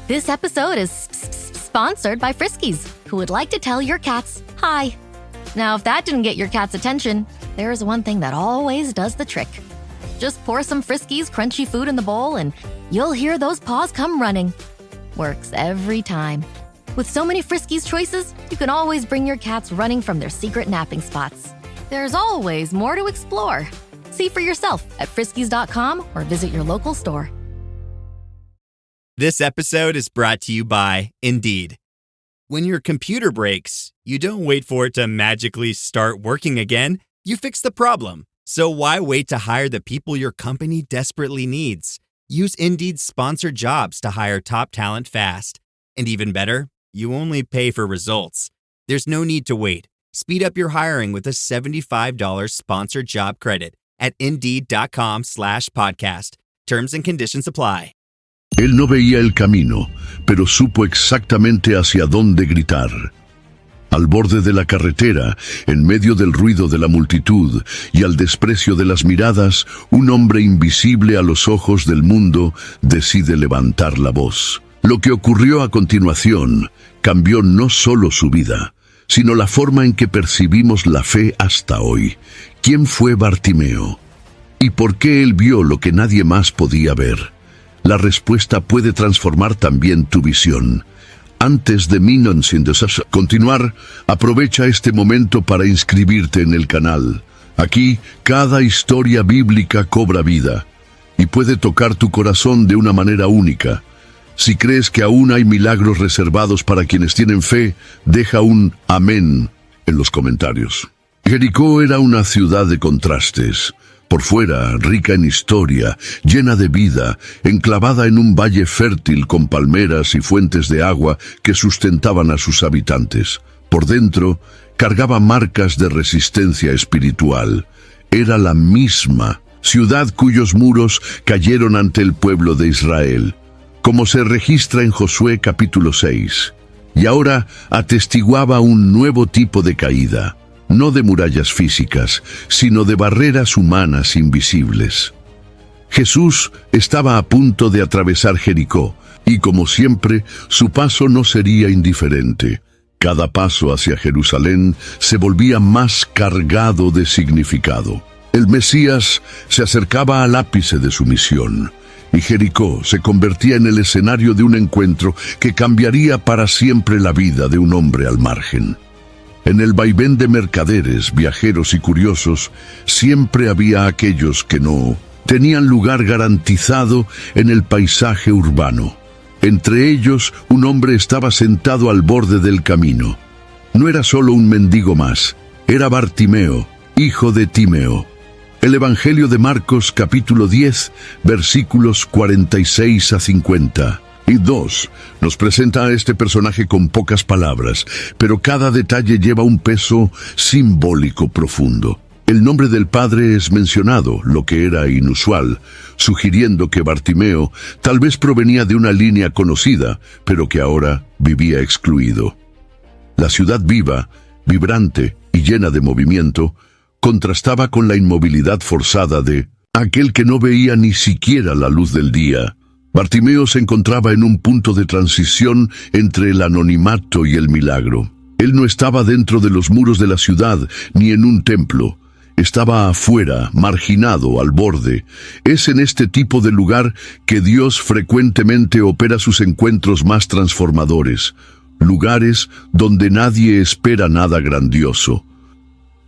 This episode is sponsored by Friskies, who would like to tell your cats hi. Now, if that didn't get your cat's attention, there is one thing that always does the trick. Just pour some Friskies crunchy food in the bowl and you'll hear those paws come running. Works every time. With so many Friskies choices, you can always bring your cats running from their secret napping spots. There's always more to explore. See for yourself at friskies.com or visit your local store. This episode is brought to you by Indeed. When your computer breaks, you don't wait for it to magically start working again. You fix the problem. So why wait to hire the people your company desperately needs? Use Indeed's sponsored jobs to hire top talent fast. And even better, you only pay for results. There's no need to wait. Speed up your hiring with a $75 sponsored job credit at Indeed.com/podcast. Terms and conditions apply. Él no veía el camino, pero supo exactamente hacia dónde gritar. Al borde de la carretera, en medio del ruido de la multitud y al desprecio de las miradas, un hombre invisible a los ojos del mundo decide levantar la voz. Lo que ocurrió a continuación cambió no solo su vida, sino la forma en que percibimos la fe hasta hoy. ¿Quién fue Bartimeo? ¿Y por qué él vio lo que nadie más podía ver? La respuesta puede transformar también tu visión. Antes de continuar, aprovecha este momento para inscribirte en el canal. Aquí, cada historia bíblica cobra vida y puede tocar tu corazón de una manera única. Si crees que aún hay milagros reservados para quienes tienen fe, deja un amén en los comentarios. Jericó era una ciudad de contrastes. Por fuera, rica en historia, llena de vida, enclavada en un valle fértil con palmeras y fuentes de agua que sustentaban a sus habitantes. Por dentro, cargaba marcas de resistencia espiritual. Era la misma ciudad cuyos muros cayeron ante el pueblo de Israel, como se registra en Josué capítulo 6. Y ahora atestiguaba un nuevo tipo de caída. No de murallas físicas, sino de barreras humanas invisibles. Jesús estaba a punto de atravesar Jericó, y como siempre, su paso no sería indiferente. Cada paso hacia Jerusalén se volvía más cargado de significado. El Mesías se acercaba al ápice de su misión, y Jericó se convertía en el escenario de un encuentro que cambiaría para siempre la vida de un hombre al margen. En el vaivén de mercaderes, viajeros y curiosos, siempre había aquellos que no tenían lugar garantizado en el paisaje urbano. Entre ellos, un hombre estaba sentado al borde del camino. No era solo un mendigo más, era Bartimeo, hijo de Timeo. El Evangelio de Marcos, capítulo 10, versículos 46 a 50. Y 2, nos presenta a este personaje con pocas palabras, pero cada detalle lleva un peso simbólico profundo. El nombre del padre es mencionado, lo que era inusual, sugiriendo que Bartimeo tal vez provenía de una línea conocida, pero que ahora vivía excluido. La ciudad viva, vibrante y llena de movimiento, contrastaba con la inmovilidad forzada de aquel que no veía ni siquiera la luz del día. Bartimeo se encontraba en un punto de transición entre el anonimato y el milagro. Él no estaba dentro de los muros de la ciudad ni en un templo. Estaba afuera, marginado, al borde. Es en este tipo de lugar que Dios frecuentemente opera sus encuentros más transformadores. Lugares donde nadie espera nada grandioso.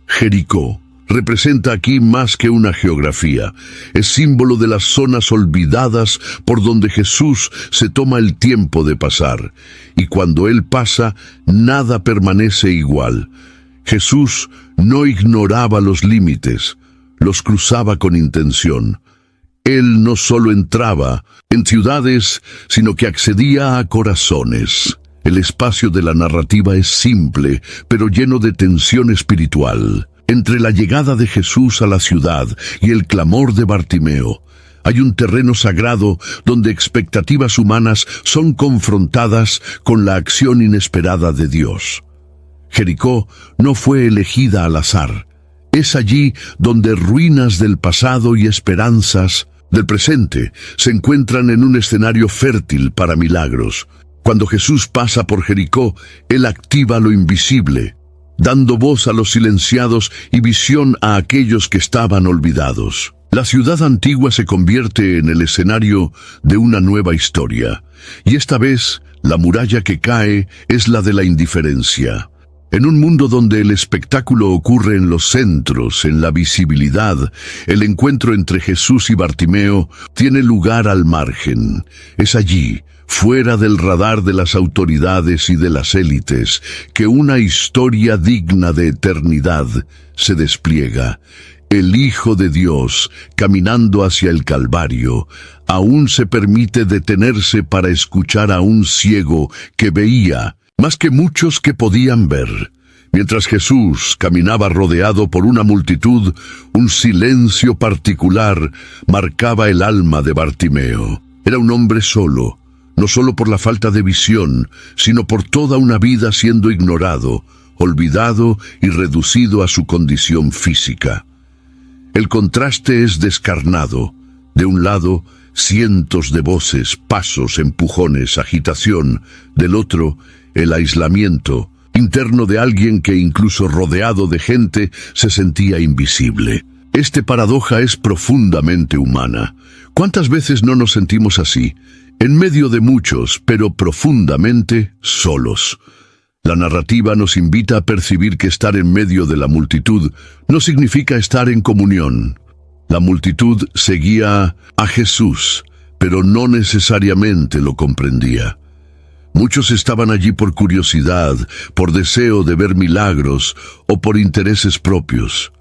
Jericó representa aquí más que una geografía. Es símbolo de las zonas olvidadas por donde Jesús se toma el tiempo de pasar. Y cuando Él pasa, nada permanece igual. Jesús no ignoraba los límites, los cruzaba con intención. Él no solo entraba en ciudades, sino que accedía a corazones. El espacio de la narrativa es simple, pero lleno de tensión espiritual. Entre la llegada de Jesús a la ciudad y el clamor de Bartimeo, hay un terreno sagrado donde expectativas humanas son confrontadas con la acción inesperada de Dios. Jericó no fue elegida al azar. Es allí donde ruinas del pasado y esperanzas del presente se encuentran en un escenario fértil para milagros. Cuando Jesús pasa por Jericó, Él activa lo invisible, dando voz a los silenciados y visión a aquellos que estaban olvidados. La ciudad antigua se convierte en el escenario de una nueva historia, y esta vez la muralla que cae es la de la indiferencia. En un mundo donde el espectáculo ocurre en los centros, en la visibilidad, el encuentro entre Jesús y Bartimeo tiene lugar al margen. Es allí, fuera del radar de las autoridades y de las élites, que una historia digna de eternidad se despliega. El Hijo de Dios, caminando hacia el Calvario, aún se permite detenerse para escuchar a un ciego que veía más que muchos que podían ver. Mientras Jesús caminaba rodeado por una multitud, un silencio particular marcaba el alma de Bartimeo. Era un hombre solo, no solo por la falta de visión, sino por toda una vida siendo ignorado, olvidado y reducido a su condición física. El contraste es descarnado. De un lado, cientos de voces, pasos, empujones, agitación. Del otro, el aislamiento interno de alguien que, incluso rodeado de gente, se sentía invisible. Esta paradoja es profundamente humana. ¿Cuántas veces no nos sentimos así? En medio de muchos, pero profundamente solos. La narrativa nos invita a percibir que estar en medio de la multitud no significa estar en comunión. La multitud seguía a Jesús, pero no necesariamente lo comprendía. Muchos estaban allí por curiosidad, por deseo de ver milagros o por intereses propios.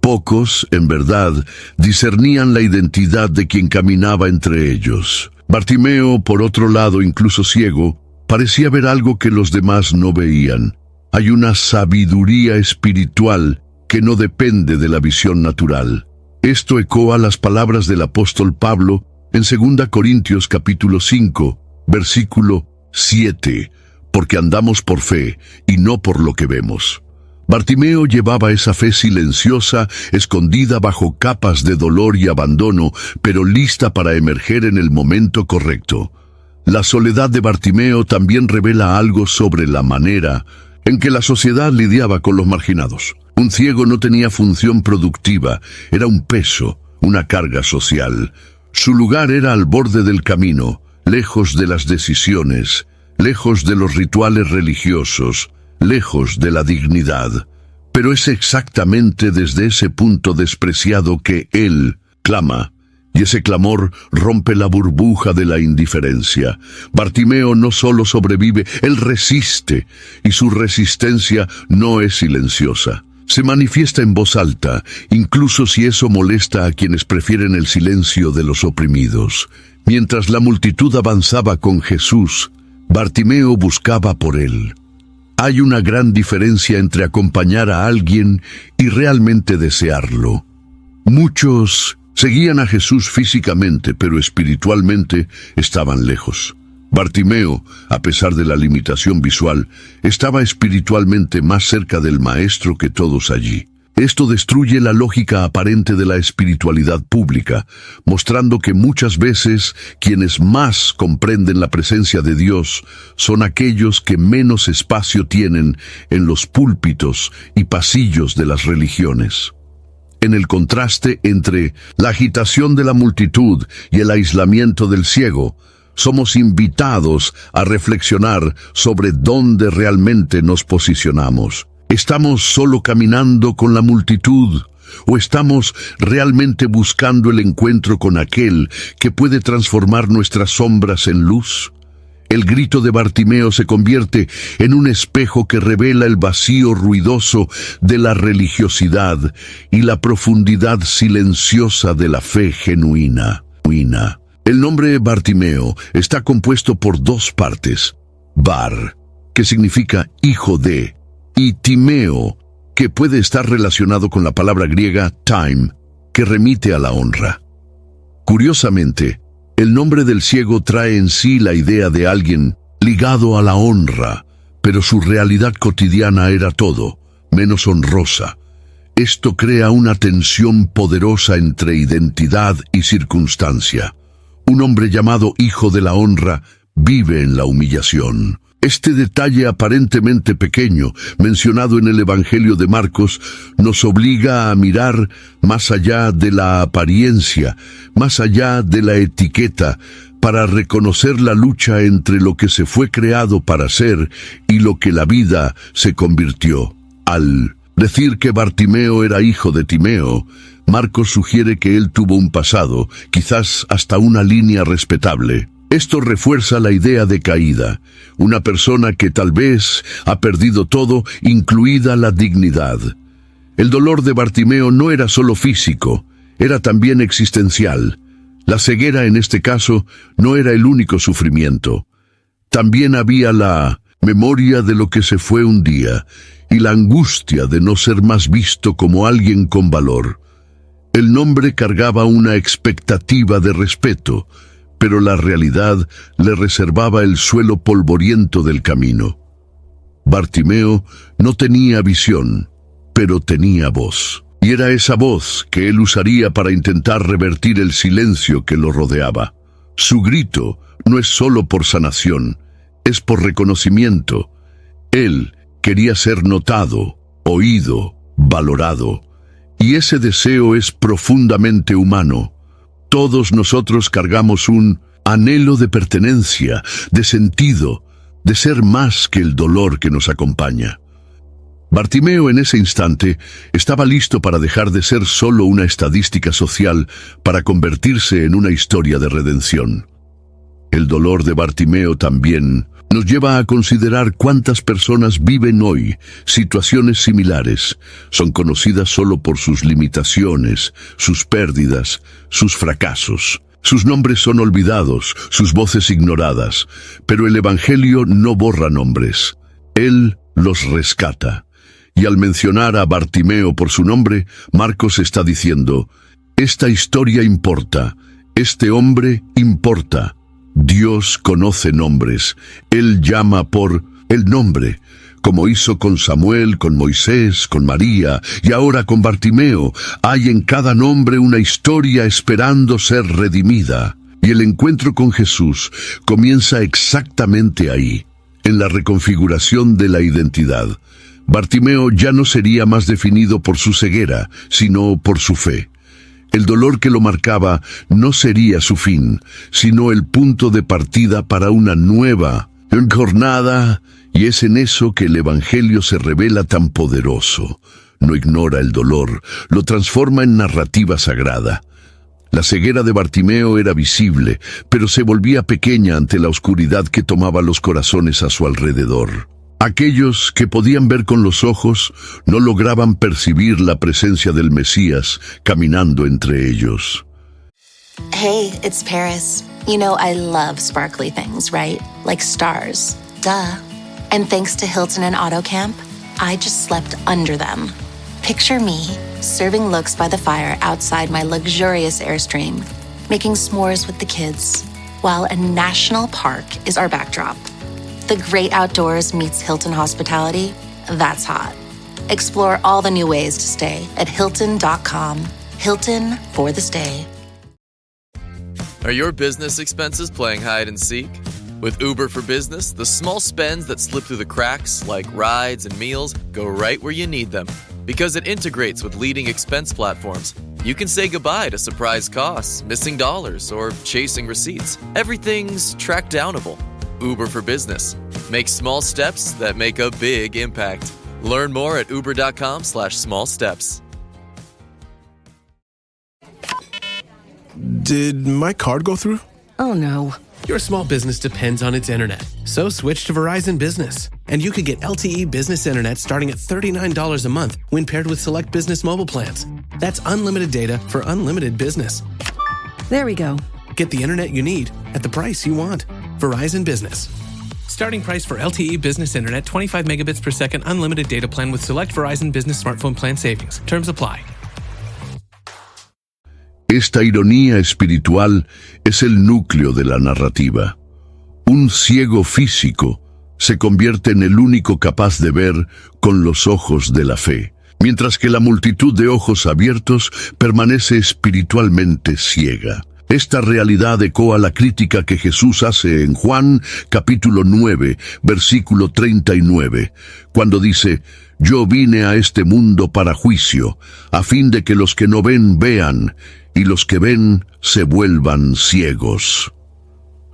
Pocos, en verdad, discernían la identidad de quien caminaba entre ellos. Bartimeo, por otro lado, incluso ciego, parecía ver algo que los demás no veían. Hay una sabiduría espiritual que no depende de la visión natural. Esto ecoa las palabras del apóstol Pablo en 2 Corintios capítulo 5, versículo 7, porque andamos por fe y no por lo que vemos. Bartimeo llevaba esa fe silenciosa, escondida bajo capas de dolor y abandono, pero lista para emerger en el momento correcto. La soledad de Bartimeo también revela algo sobre la manera en que la sociedad lidiaba con los marginados. Un ciego no tenía función productiva, era un peso, una carga social. Su lugar era al borde del camino, lejos de las decisiones, lejos de los rituales religiosos, lejos de la dignidad. Pero es exactamente desde ese punto despreciado que él clama, y ese clamor rompe la burbuja de la indiferencia. Bartimeo no solo sobrevive, él resiste, y su resistencia no es silenciosa. Se manifiesta en voz alta, incluso si eso molesta a quienes prefieren el silencio de los oprimidos. Mientras la multitud avanzaba con Jesús, Bartimeo buscaba por él. Hay una gran diferencia entre acompañar a alguien y realmente desearlo. Muchos seguían a Jesús físicamente, pero espiritualmente estaban lejos. Bartimeo, a pesar de la limitación visual, estaba espiritualmente más cerca del Maestro que todos allí. Esto destruye la lógica aparente de la espiritualidad pública, mostrando que muchas veces quienes más comprenden la presencia de Dios son aquellos que menos espacio tienen en los púlpitos y pasillos de las religiones. En el contraste entre la agitación de la multitud y el aislamiento del ciego, somos invitados a reflexionar sobre dónde realmente nos posicionamos. ¿Estamos solo caminando con la multitud o estamos realmente buscando el encuentro con aquel que puede transformar nuestras sombras en luz? El grito de Bartimeo se convierte en un espejo que revela el vacío ruidoso de la religiosidad y la profundidad silenciosa de la fe genuina. El nombre Bartimeo está compuesto por dos partes. Bar, que significa hijo de, y Timeo, que puede estar relacionado con la palabra griega time, que remite a la honra. Curiosamente, el nombre del ciego trae en sí la idea de alguien ligado a la honra, pero su realidad cotidiana era todo, menos honrosa. Esto crea una tensión poderosa entre identidad y circunstancia. Un hombre llamado Hijo de la Honra vive en la humillación. Este detalle aparentemente pequeño, mencionado en el Evangelio de Marcos, nos obliga a mirar más allá de la apariencia, más allá de la etiqueta, para reconocer la lucha entre lo que se fue creado para ser y lo que la vida se convirtió. Al decir que Bartimeo era hijo de Timeo, Marcos sugiere que él tuvo un pasado, quizás hasta una línea respetable. Esto refuerza la idea de caída, una persona que tal vez ha perdido todo, incluida la dignidad. El dolor de Bartimeo no era solo físico, era también existencial. La ceguera en este caso no era el único sufrimiento. También había la memoria de lo que se fue un día y la angustia de no ser más visto como alguien con valor. El nombre cargaba una expectativa de respeto, pero la realidad le reservaba el suelo polvoriento del camino. Bartimeo no tenía visión, pero tenía voz. Y era esa voz que él usaría para intentar revertir el silencio que lo rodeaba. Su grito no es solo por sanación, es por reconocimiento. Él quería ser notado, oído, valorado. Y ese deseo es profundamente humano. Todos nosotros cargamos un anhelo de pertenencia, de sentido, de ser más que el dolor que nos acompaña. Bartimeo en ese instante estaba listo para dejar de ser solo una estadística social para convertirse en una historia de redención. El dolor de Bartimeo también nos lleva a considerar cuántas personas viven hoy situaciones similares. Son conocidas solo por sus limitaciones, sus pérdidas, sus fracasos. Sus nombres son olvidados, sus voces ignoradas, pero el Evangelio no borra nombres. Él los rescata. Y al mencionar a Bartimeo por su nombre, Marcos está diciendo, esta historia importa, este hombre importa. Dios conoce nombres, Él llama por el nombre, como hizo con Samuel, con Moisés, con María, y ahora con Bartimeo. Hay en cada nombre una historia esperando ser redimida. Y el encuentro con Jesús comienza exactamente ahí, en la reconfiguración de la identidad. Bartimeo ya no sería más definido por su ceguera, sino por su fe. El dolor que lo marcaba no sería su fin, sino el punto de partida para una nueva jornada, y es en eso que el Evangelio se revela tan poderoso. No ignora el dolor, lo transforma en narrativa sagrada. La ceguera de Bartimeo era visible, pero se volvía pequeña ante la oscuridad que tomaba los corazones a su alrededor. Aquellos que podían ver con los ojos no lograban percibir la presencia del Mesías caminando entre ellos. Hey, it's Paris. You know I love sparkly things, right? Like stars. Duh. And thanks to Hilton and AutoCamp, I just slept under them. Picture me, serving looks by the fire outside my luxurious Airstream, making s'mores with the kids, while a national park is our backdrop. The great outdoors meets Hilton hospitality. That's hot. Explore all the new ways to stay at Hilton.com. Hilton for the stay. Are your business expenses playing hide and seek? With Uber for Business, the small spends that slip through the cracks, like rides and meals, go right where you need them. Because it integrates with leading expense platforms, you can say goodbye to surprise costs, missing dollars, or chasing receipts. Everything's track downable. Uber for Business. Make small steps that make a big impact. Learn more at uber.com/small steps. Did my card go through? Oh no. Your small business depends on its internet. So switch to Verizon Business. And you could get LTE business internet starting at $39 a month when paired with select business mobile plans. That's unlimited data for unlimited business. There we go. Get the internet you need at the price you want. Verizon Business. Starting price for LTE business internet, 25 megabits per second, unlimited data plan with select Verizon Business smartphone plan savings. Terms apply. Esta ironía espiritual es el núcleo de la narrativa. Un ciego físico se convierte en el único capaz de ver con los ojos de la fe. mientras que la multitud de ojos abiertos permanece espiritualmente ciega. Esta realidad ecoa la crítica que Jesús hace en Juan capítulo 9, versículo 39, cuando dice: «Yo vine a este mundo para juicio, a fin de que los que no ven vean, y los que ven se vuelvan ciegos».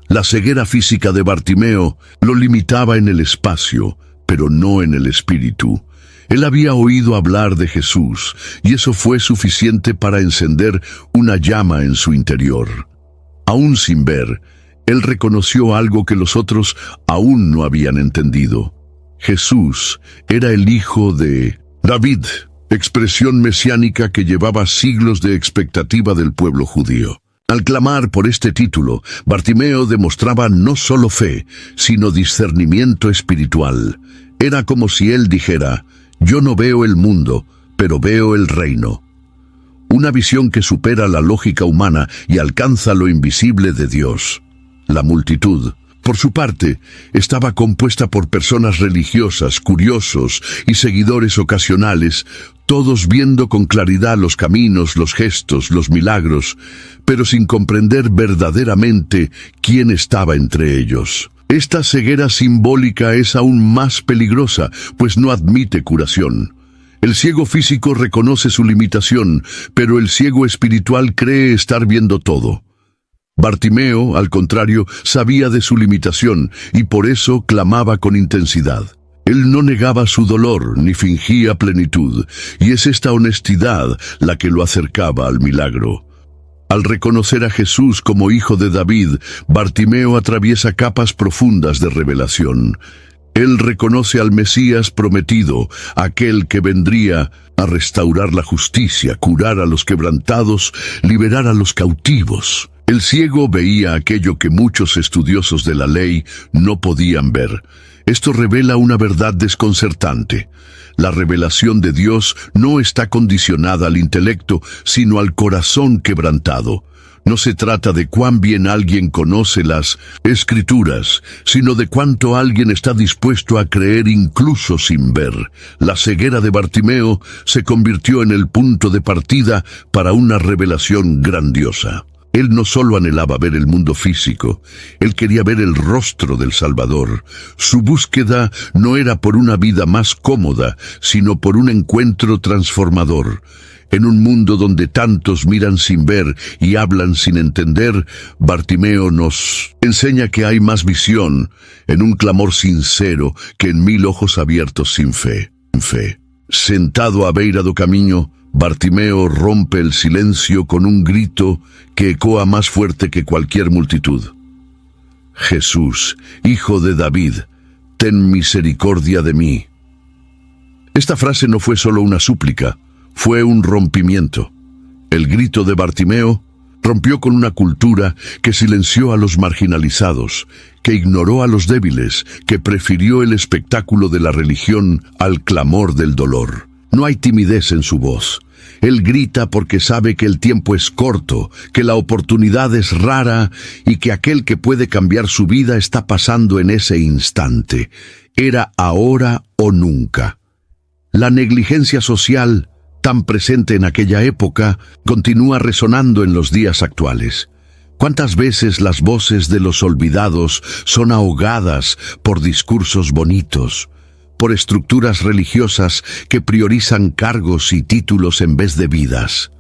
La ceguera física de Bartimeo lo limitaba en el espacio, pero no en el espíritu. Él había oído hablar de Jesús, y eso fue suficiente para encender una llama en su interior. Aún sin ver, él reconoció algo que los otros aún no habían entendido. Jesús era el hijo de David, expresión mesiánica que llevaba siglos de expectativa del pueblo judío. Al clamar por este título, Bartimeo demostraba no solo fe, sino discernimiento espiritual. Era como si él dijera: «Yo no veo el mundo, pero veo el reino». Una visión que supera la lógica humana y alcanza lo invisible de Dios. La multitud, por su parte, estaba compuesta por personas religiosas, curiosos y seguidores ocasionales, todos viendo con claridad los caminos, los gestos, los milagros, pero sin comprender verdaderamente quién estaba entre ellos. Esta ceguera simbólica es aún más peligrosa, pues no admite curación. El ciego físico reconoce su limitación, pero el ciego espiritual cree estar viendo todo. Bartimeo, al contrario, sabía de su limitación y por eso clamaba con intensidad. Él no negaba su dolor ni fingía plenitud, y es esta honestidad la que lo acercaba al milagro. Al reconocer a Jesús como hijo de David, Bartimeo atraviesa capas profundas de revelación. Él reconoce al Mesías prometido, aquel que vendría a restaurar la justicia, curar a los quebrantados, liberar a los cautivos. El ciego veía aquello que muchos estudiosos de la ley no podían ver. Esto revela una verdad desconcertante. La revelación de Dios no está condicionada al intelecto, sino al corazón quebrantado. No se trata de cuán bien alguien conoce las Escrituras, sino de cuánto alguien está dispuesto a creer incluso sin ver. La ceguera de Bartimeo se convirtió en el punto de partida para una revelación grandiosa. Él no solo anhelaba ver el mundo físico, él quería ver el rostro del Salvador. Su búsqueda no era por una vida más cómoda, sino por un encuentro transformador. En un mundo donde tantos miran sin ver y hablan sin entender, Bartimeo nos enseña que hay más visión en un clamor sincero que en 1000 ojos abiertos sin fe. Sentado a beira do camiño, Bartimeo rompe el silencio con un grito que ecoa más fuerte que cualquier multitud. «Jesús, hijo de David, ten misericordia de mí». Esta frase no fue solo una súplica, fue un rompimiento. El grito de Bartimeo rompió con una cultura que silenció a los marginalizados, que ignoró a los débiles, que prefirió el espectáculo de la religión al clamor del dolor. No hay timidez en su voz. Él grita porque sabe que el tiempo es corto, que la oportunidad es rara y que aquel que puede cambiar su vida está pasando en ese instante. Era ahora o nunca. La negligencia social, tan presente en aquella época, continúa resonando en los días actuales. ¿Cuántas veces las voces de los olvidados son ahogadas por discursos bonitos, por estructuras religiosas que priorizan cargos y títulos en vez de vidas?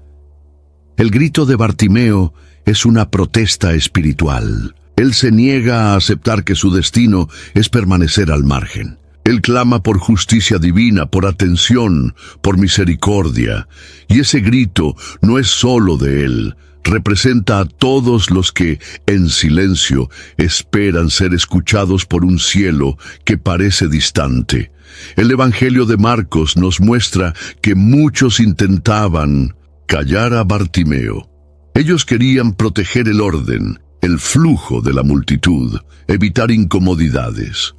El grito de Bartimeo es una protesta espiritual. Él se niega a aceptar que su destino es permanecer al margen. Él clama por justicia divina, por atención, por misericordia. Y ese grito no es solo de él. Representa a todos los que, en silencio, esperan ser escuchados por un cielo que parece distante. El Evangelio de Marcos nos muestra que muchos intentaban callar a Bartimeo. Ellos querían proteger el orden, el flujo de la multitud, evitar incomodidades.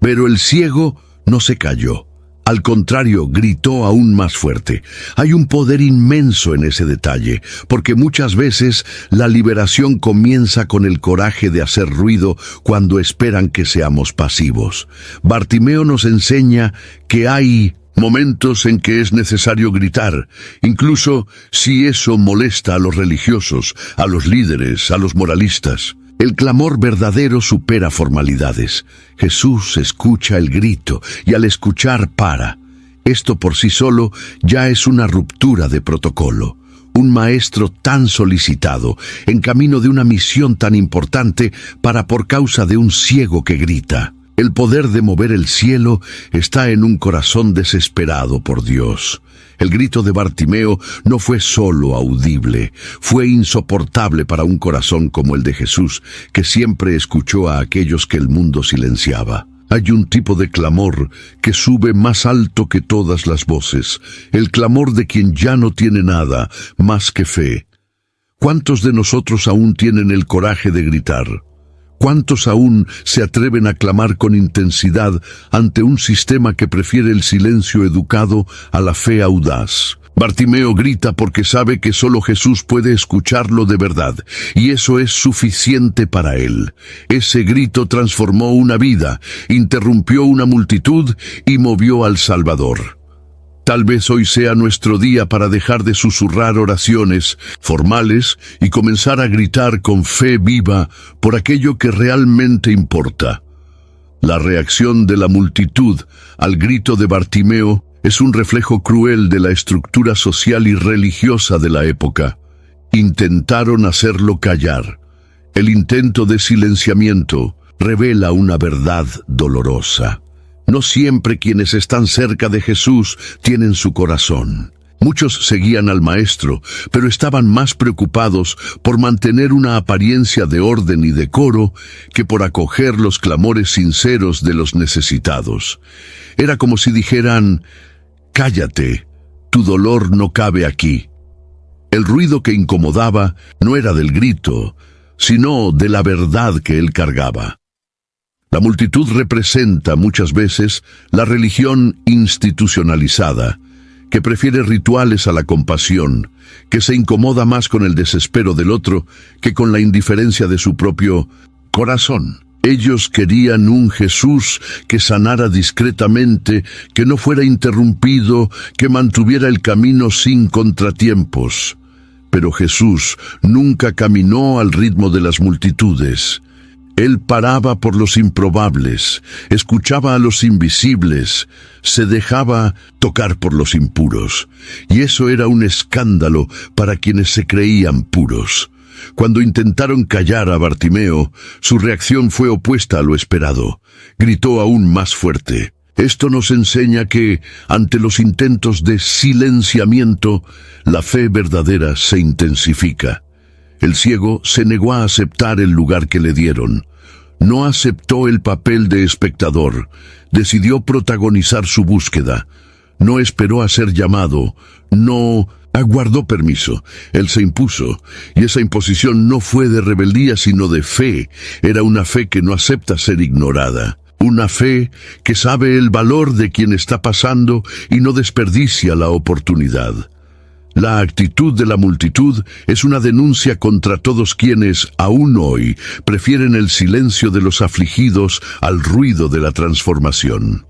Pero el ciego no se calló. Al contrario, gritó aún más fuerte. Hay un poder inmenso en ese detalle, porque muchas veces la liberación comienza con el coraje de hacer ruido cuando esperan que seamos pasivos. Bartimeo nos enseña que hay Momentos en que es necesario gritar, incluso si eso molesta a los religiosos, a los líderes, a los moralistas. El clamor verdadero supera formalidades. Jesús escucha el grito y al escuchar para. Esto por sí solo ya es una ruptura de protocolo. Un maestro tan solicitado, en camino de una misión tan importante, para por causa de un ciego que grita. El poder de mover el cielo está en un corazón desesperado por Dios. El grito de Bartimeo no fue solo audible, fue insoportable para un corazón como el de Jesús, que siempre escuchó a aquellos que el mundo silenciaba. Hay un tipo de clamor que sube más alto que todas las voces, el clamor de quien ya no tiene nada más que fe. ¿Cuántos de nosotros aún tienen el coraje de gritar? ¿Cuántos aún se atreven a clamar con intensidad ante un sistema que prefiere el silencio educado a la fe audaz? Bartimeo grita porque sabe que solo Jesús puede escucharlo de verdad, y eso es suficiente para él. Ese grito transformó una vida, interrumpió una multitud y movió al Salvador. Tal vez hoy sea nuestro día para dejar de susurrar oraciones formales y comenzar a gritar con fe viva por aquello que realmente importa. La reacción de la multitud al grito de Bartimeo es un reflejo cruel de la estructura social y religiosa de la época. Intentaron hacerlo callar. El intento de silenciamiento revela una verdad dolorosa. No siempre quienes están cerca de Jesús tienen su corazón. Muchos seguían al Maestro, pero estaban más preocupados por mantener una apariencia de orden y decoro que por acoger los clamores sinceros de los necesitados. Era como si dijeran: «Cállate, tu dolor no cabe aquí». El ruido que incomodaba no era del grito, sino de la verdad que él cargaba. La multitud representa muchas veces la religión institucionalizada, que prefiere rituales a la compasión, que se incomoda más con el desespero del otro que con la indiferencia de su propio corazón. Ellos querían un Jesús que sanara discretamente, que no fuera interrumpido, que mantuviera el camino sin contratiempos. Pero Jesús nunca caminó al ritmo de las multitudes. Él paraba por los improbables, escuchaba a los invisibles, se dejaba tocar por los impuros. Y eso era un escándalo para quienes se creían puros. Cuando intentaron callar a Bartimeo, su reacción fue opuesta a lo esperado. Gritó aún más fuerte. Esto nos enseña que, ante los intentos de silenciamiento, la fe verdadera se intensifica. El ciego se negó a aceptar el lugar que le dieron. No aceptó el papel de espectador. Decidió protagonizar su búsqueda. No esperó a ser llamado. No aguardó permiso. Él se impuso. Y esa imposición no fue de rebeldía, sino de fe. Era una fe que no acepta ser ignorada. Una fe que sabe el valor de quien está pasando y no desperdicia la oportunidad. La actitud de la multitud es una denuncia contra todos quienes, aún hoy, prefieren el silencio de los afligidos al ruido de la transformación.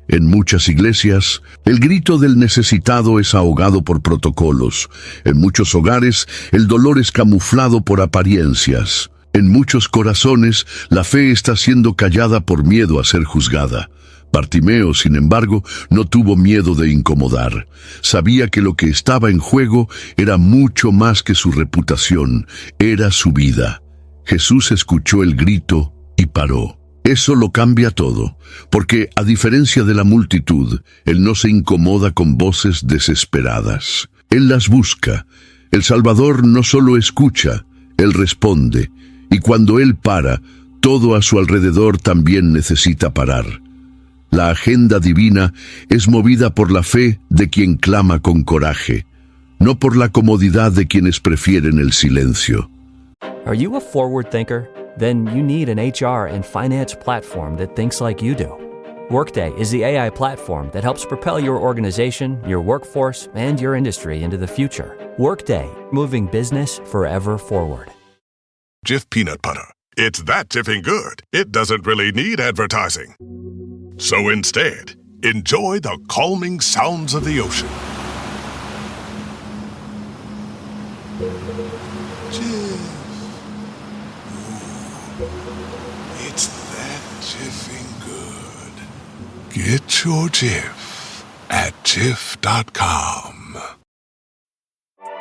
En muchas iglesias, el grito del necesitado es ahogado por protocolos. En muchos hogares, el dolor es camuflado por apariencias. En muchos corazones, la fe está siendo callada por miedo a ser juzgada. Bartimeo, sin embargo, no tuvo miedo de incomodar. Sabía que lo que estaba en juego era mucho más que su reputación, era su vida. Jesús escuchó el grito y paró. Eso lo cambia todo, porque, a diferencia de la multitud, Él no se incomoda con voces desesperadas. Él las busca. El Salvador no solo escucha, Él responde. Y cuando Él para, todo a su alrededor también necesita parar. La agenda divina es movida por la fe de quien clama con coraje, no por la comodidad de quienes prefieren el silencio. Are you a forward thinker? Then you need an HR and finance platform that thinks like you do. Workday is the AI platform that helps propel your organization, your workforce, and your industry into the future. Workday, moving business forever forward. Jif peanut butter. It's that Jiffing good. It doesn't really need advertising. So instead, Enjoy the calming sounds of the ocean. Jif. Ooh, it's that jiffing good. Get your Jif at Jif.com.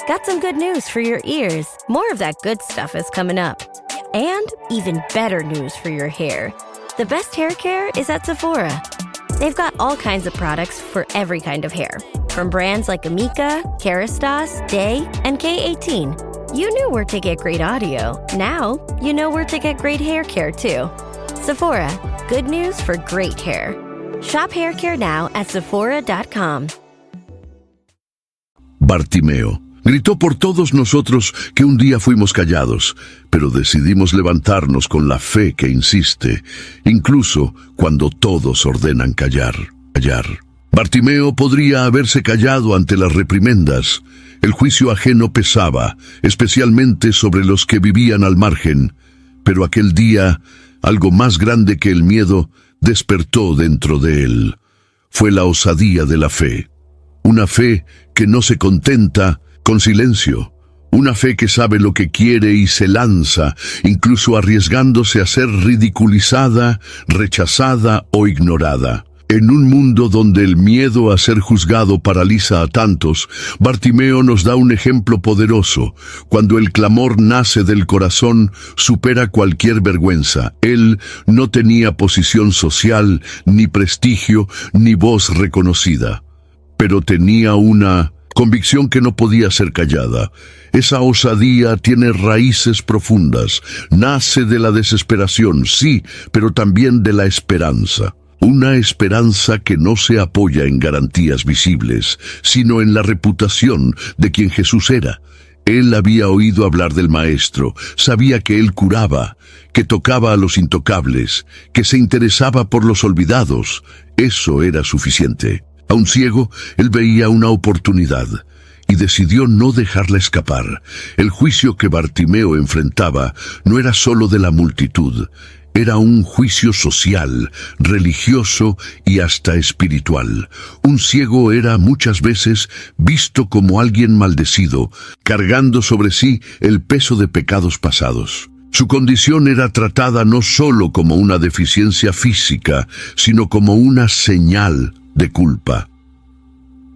Got some good news for your ears. More of that good stuff is coming up. And even better news for your hair. The best hair care is at Sephora. They've got all kinds of products for every kind of hair. From brands like Amika, Kerastase, Day, and K18. You knew where to get great audio. Now, you know where to get great hair care too. Sephora, good news for great hair. Shop hair care now at Sephora.com. Bartimeo gritó por todos nosotros que un día fuimos callados, pero decidimos levantarnos con la fe que insiste, incluso cuando todos ordenan callar. Bartimeo podría haberse callado ante las reprimendas. El juicio ajeno pesaba, especialmente sobre los que vivían al margen, pero aquel día, algo más grande que el miedo despertó dentro de él. Fue la osadía de la fe. Una fe que no se contenta con silencio. Una fe que sabe lo que quiere y se lanza, incluso arriesgándose a ser ridiculizada, rechazada o ignorada. En un mundo donde el miedo a ser juzgado paraliza a tantos, Bartimeo nos da un ejemplo poderoso. Cuando el clamor nace del corazón, supera cualquier vergüenza. Él no tenía posición social, ni prestigio, ni voz reconocida. Pero tenía una convicción que no podía ser callada. Esa osadía tiene raíces profundas. Nace de la desesperación, sí, pero también de la esperanza. Una esperanza que no se apoya en garantías visibles, sino en la reputación de quien Jesús era. Él había oído hablar del Maestro, sabía que él curaba, que tocaba a los intocables, que se interesaba por los olvidados. Eso era suficiente. Aún ciego, él veía una oportunidad y decidió no dejarla escapar. El juicio que Bartimeo enfrentaba no era solo de la multitud, era un juicio social, religioso y hasta espiritual. Un ciego era muchas veces visto como alguien maldecido, cargando sobre sí el peso de pecados pasados. Su condición era tratada no solo como una deficiencia física, sino como una señal de culpa.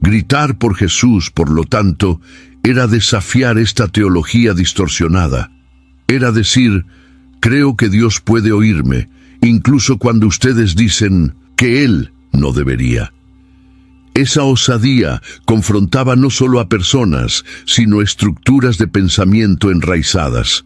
Gritar por Jesús, por lo tanto, era desafiar esta teología distorsionada. Era decir, creo que Dios puede oírme, incluso cuando ustedes dicen que Él no debería. Esa osadía confrontaba no solo a personas, sino estructuras de pensamiento enraizadas.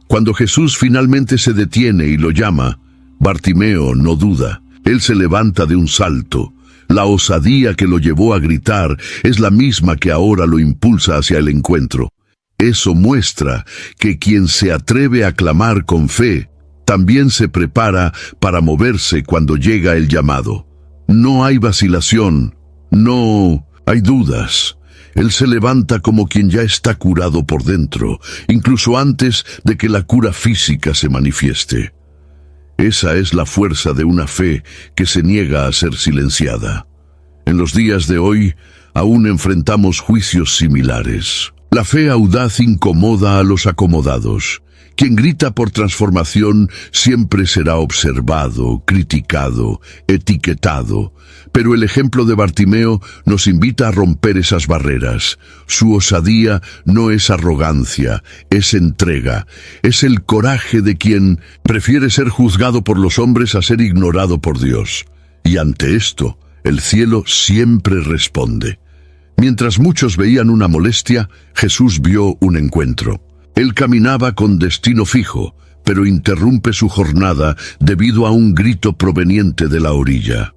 Cuando Jesús finalmente se detiene y lo llama, Bartimeo no duda. Él se levanta de un salto. La osadía que lo llevó a gritar es la misma que ahora lo impulsa hacia el encuentro. Eso muestra que quien se atreve a clamar con fe, también se prepara para moverse cuando llega el llamado. No hay vacilación, no hay dudas. Él se levanta como quien ya está curado por dentro, incluso antes de que la cura física se manifieste. Esa es la fuerza de una fe que se niega a ser silenciada. En los días de hoy, aún enfrentamos juicios similares. La fe audaz incomoda a los acomodados. Quien grita por transformación siempre será observado, criticado, etiquetado. Pero el ejemplo de Bartimeo nos invita a romper esas barreras. Su osadía no es arrogancia, es entrega. Es el coraje de quien prefiere ser juzgado por los hombres a ser ignorado por Dios. Y ante esto, el cielo siempre responde. Mientras muchos veían una molestia, Jesús vio un encuentro. Él caminaba con destino fijo, pero interrumpe su jornada debido a un grito proveniente de la orilla.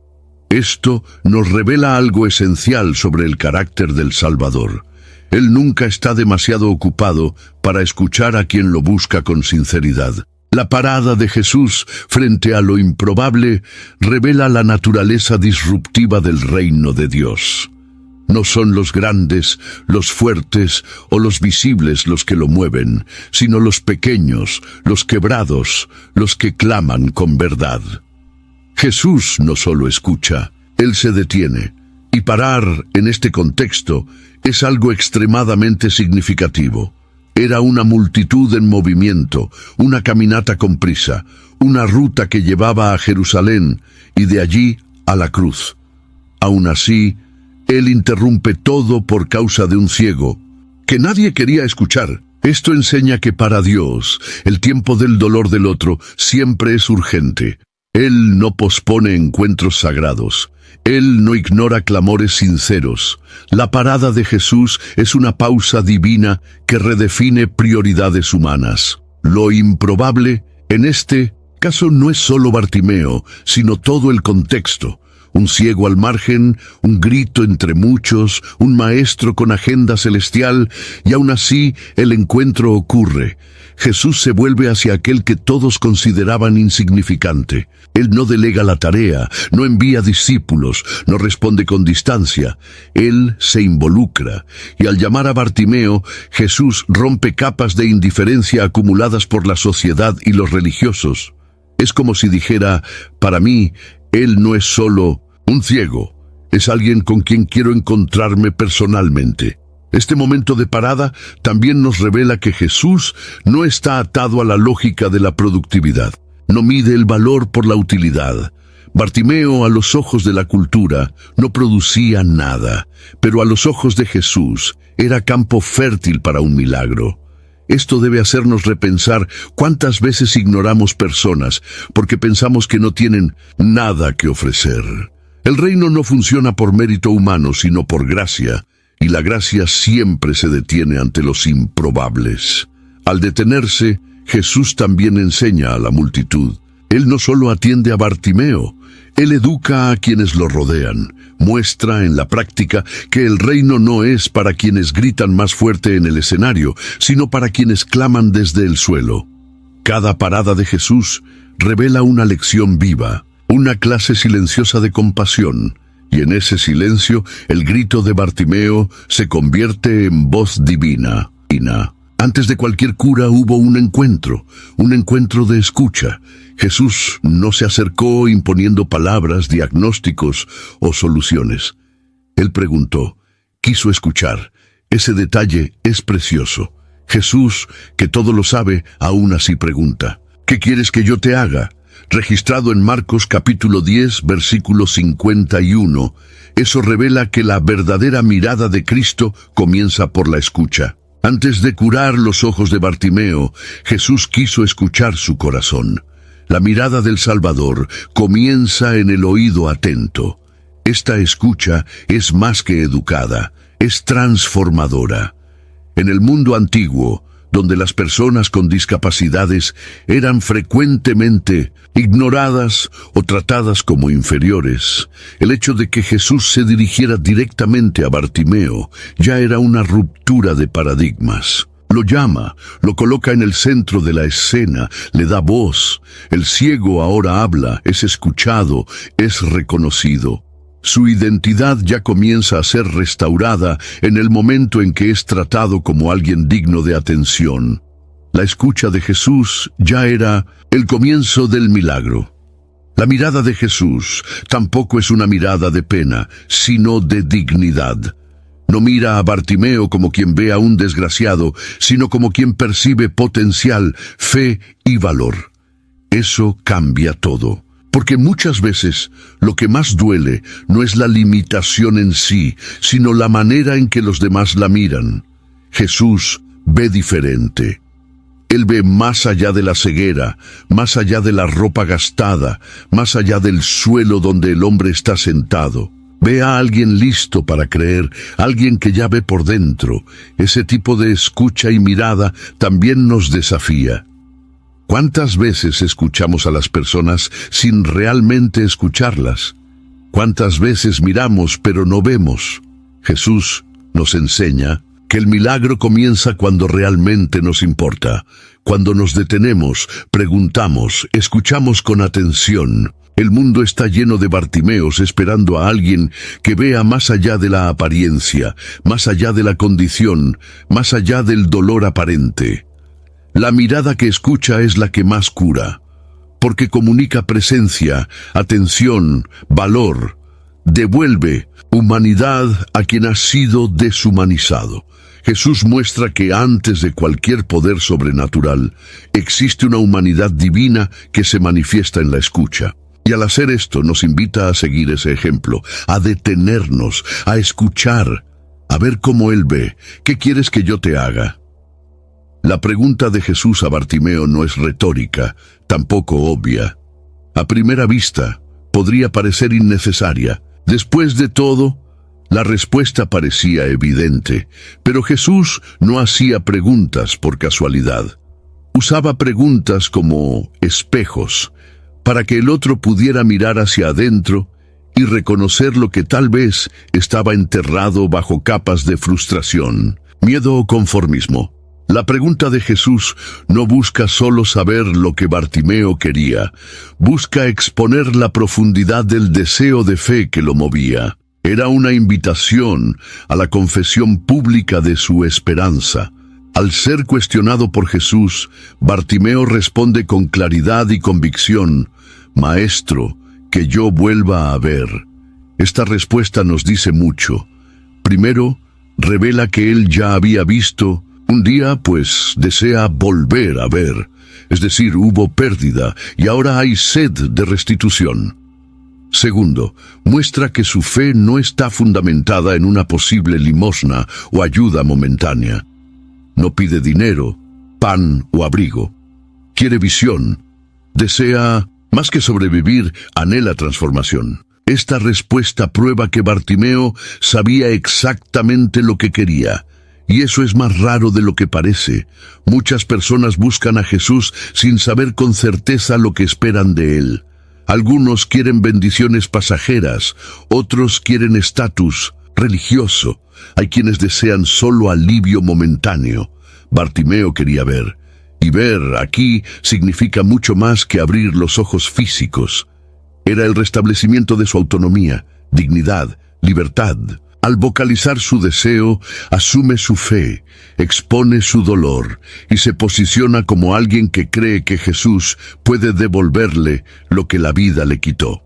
Esto nos revela algo esencial sobre el carácter del Salvador. Él nunca está demasiado ocupado para escuchar a quien lo busca con sinceridad. La parada de Jesús frente a lo improbable revela la naturaleza disruptiva del reino de Dios. No son los grandes, los fuertes o los visibles los que lo mueven, sino los pequeños, los quebrados, los que claman con verdad. Jesús no solo escucha, Él se detiene. Y parar en este contexto es algo extremadamente significativo. Era una multitud en movimiento, una caminata con prisa, una ruta que llevaba a Jerusalén y de allí a la cruz. Aún así, Él interrumpe todo por causa de un ciego que nadie quería escuchar. Esto enseña que para Dios, el tiempo del dolor del otro siempre es urgente. Él no pospone encuentros sagrados. Él no ignora clamores sinceros. La parada de Jesús es una pausa divina que redefine prioridades humanas. Lo improbable en este caso no es solo Bartimeo, sino todo el contexto. Un ciego al margen, un grito entre muchos, un maestro con agenda celestial, y aún así el encuentro ocurre. Jesús se vuelve hacia aquel que todos consideraban insignificante. Él no delega la tarea, no envía discípulos, no responde con distancia. Él se involucra, y al llamar a Bartimeo, Jesús rompe capas de indiferencia acumuladas por la sociedad y los religiosos. Es como si dijera, para mí, Él no es solo un ciego, es alguien con quien quiero encontrarme personalmente. Este momento de parada también nos revela que Jesús no está atado a la lógica de la productividad. No mide el valor por la utilidad. Bartimeo, a los ojos de la cultura, no producía nada, pero a los ojos de Jesús era campo fértil para un milagro. Esto debe hacernos repensar cuántas veces ignoramos personas porque pensamos que no tienen nada que ofrecer. El reino no funciona por mérito humano, sino por gracia, y la gracia siempre se detiene ante los improbables. Al detenerse, Jesús también enseña a la multitud. Él no solo atiende a Bartimeo, Él educa a quienes lo rodean. Muestra en la práctica que el reino no es para quienes gritan más fuerte en el escenario, sino para quienes claman desde el suelo. Cada parada de Jesús revela una lección viva, una clase silenciosa de compasión, y en ese silencio el grito de Bartimeo se convierte en voz divina. Antes de cualquier cura hubo un encuentro de escucha. Jesús no se acercó imponiendo palabras, diagnósticos o soluciones. Él preguntó, quiso escuchar. Ese detalle es precioso. Jesús, que todo lo sabe, aún así pregunta, ¿qué quieres que yo te haga? Registrado en Marcos capítulo 10, versículo 51, eso revela que la verdadera mirada de Cristo comienza por la escucha. Antes de curar los ojos de Bartimeo, Jesús quiso escuchar su corazón. La mirada del Salvador comienza en el oído atento. Esta escucha es más que educada, es transformadora. En el mundo antiguo, donde las personas con discapacidades eran frecuentemente ignoradas o tratadas como inferiores, el hecho de que Jesús se dirigiera directamente a Bartimeo ya era una ruptura de paradigmas. Lo llama, lo coloca en el centro de la escena, le da voz. El ciego ahora habla, es escuchado, es reconocido. Su identidad ya comienza a ser restaurada en el momento en que es tratado como alguien digno de atención. La escucha de Jesús ya era el comienzo del milagro. La mirada de Jesús tampoco es una mirada de pena, sino de dignidad. No mira a Bartimeo como quien ve a un desgraciado, sino como quien percibe potencial, fe y valor. Eso cambia todo. Porque muchas veces lo que más duele no es la limitación en sí, sino la manera en que los demás la miran. Jesús ve diferente. Él ve más allá de la ceguera, más allá de la ropa gastada, más allá del suelo donde el hombre está sentado. Ve a alguien listo para creer, alguien que ya ve por dentro. Ese tipo de escucha y mirada también nos desafía. ¿Cuántas veces escuchamos a las personas sin realmente escucharlas? ¿Cuántas veces miramos pero no vemos? Jesús nos enseña que el milagro comienza cuando realmente nos importa, cuando nos detenemos, preguntamos, escuchamos con atención. El mundo está lleno de Bartimeos esperando a alguien que vea más allá de la apariencia, más allá de la condición, más allá del dolor aparente. La mirada que escucha es la que más cura, porque comunica presencia, atención, valor. devuelve humanidad a quien ha sido deshumanizado. Jesús muestra que antes de cualquier poder sobrenatural existe una humanidad divina que se manifiesta en la escucha. Y al hacer esto nos invita a seguir ese ejemplo, a detenernos, a escuchar, a ver cómo Él ve. ¿Qué quieres que yo te haga? La pregunta de Jesús a Bartimeo no es retórica, tampoco obvia. A primera vista, podría parecer innecesaria. Después de todo, la respuesta parecía evidente, pero Jesús no hacía preguntas por casualidad. Usaba preguntas como espejos, para que el otro pudiera mirar hacia adentro y reconocer lo que tal vez estaba enterrado bajo capas de frustración, miedo o conformismo. La pregunta de Jesús no busca solo saber lo que Bartimeo quería, busca exponer la profundidad del deseo de fe que lo movía. Era una invitación a la confesión pública de su esperanza. Al ser cuestionado por Jesús, Bartimeo responde con claridad y convicción: «Maestro, que yo vuelva a ver». Esta respuesta nos dice mucho. Primero, revela que él ya había visto. Un día, pues, desea volver a ver. Es decir, hubo pérdida y ahora hay sed de restitución. Segundo, muestra que su fe no está fundamentada en una posible limosna o ayuda momentánea. No pide dinero, pan o abrigo. Quiere visión. Desea, más que sobrevivir, anhela transformación. Esta respuesta prueba que Bartimeo sabía exactamente lo que quería. Y eso es más raro de lo que parece. Muchas personas buscan a Jesús sin saber con certeza lo que esperan de Él. Algunos quieren bendiciones pasajeras, otros quieren estatus religioso. Hay quienes desean solo alivio momentáneo. Bartimeo quería ver. Y ver aquí significa mucho más que abrir los ojos físicos. Era el restablecimiento de su autonomía, dignidad, libertad. Al vocalizar su deseo, asume su fe, expone su dolor y se posiciona como alguien que cree que Jesús puede devolverle lo que la vida le quitó.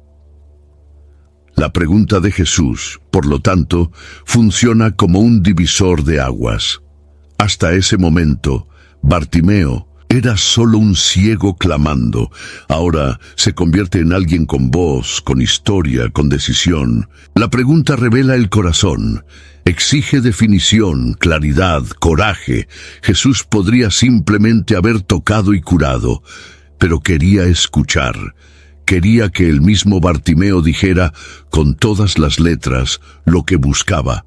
La pregunta de Jesús, por lo tanto, funciona como un divisor de aguas. Hasta ese momento, Bartimeo era solo un ciego clamando. Ahora se convierte en alguien con voz, con historia, con decisión. La pregunta revela el corazón. Exige definición, claridad, coraje. Jesús podría simplemente haber tocado y curado, pero quería escuchar. Quería que el mismo Bartimeo dijera, con todas las letras, lo que buscaba.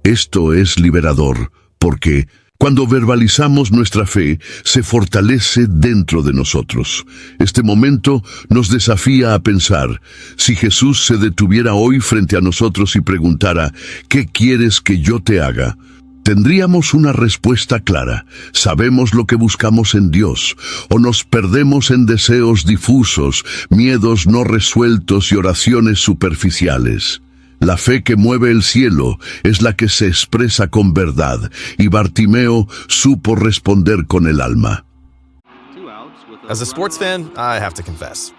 Esto es liberador, porque cuando verbalizamos nuestra fe, se fortalece dentro de nosotros. Este momento nos desafía a pensar, si Jesús se detuviera hoy frente a nosotros y preguntara, ¿qué quieres que yo te haga?, tendríamos una respuesta clara. ¿Sabemos lo que buscamos en Dios? ¿O nos perdemos en deseos difusos, miedos no resueltos y oraciones superficiales? La fe que mueve el cielo es la que se expresa con verdad, y Bartimeo supo responder con el alma. As a sports fan, I have to confess.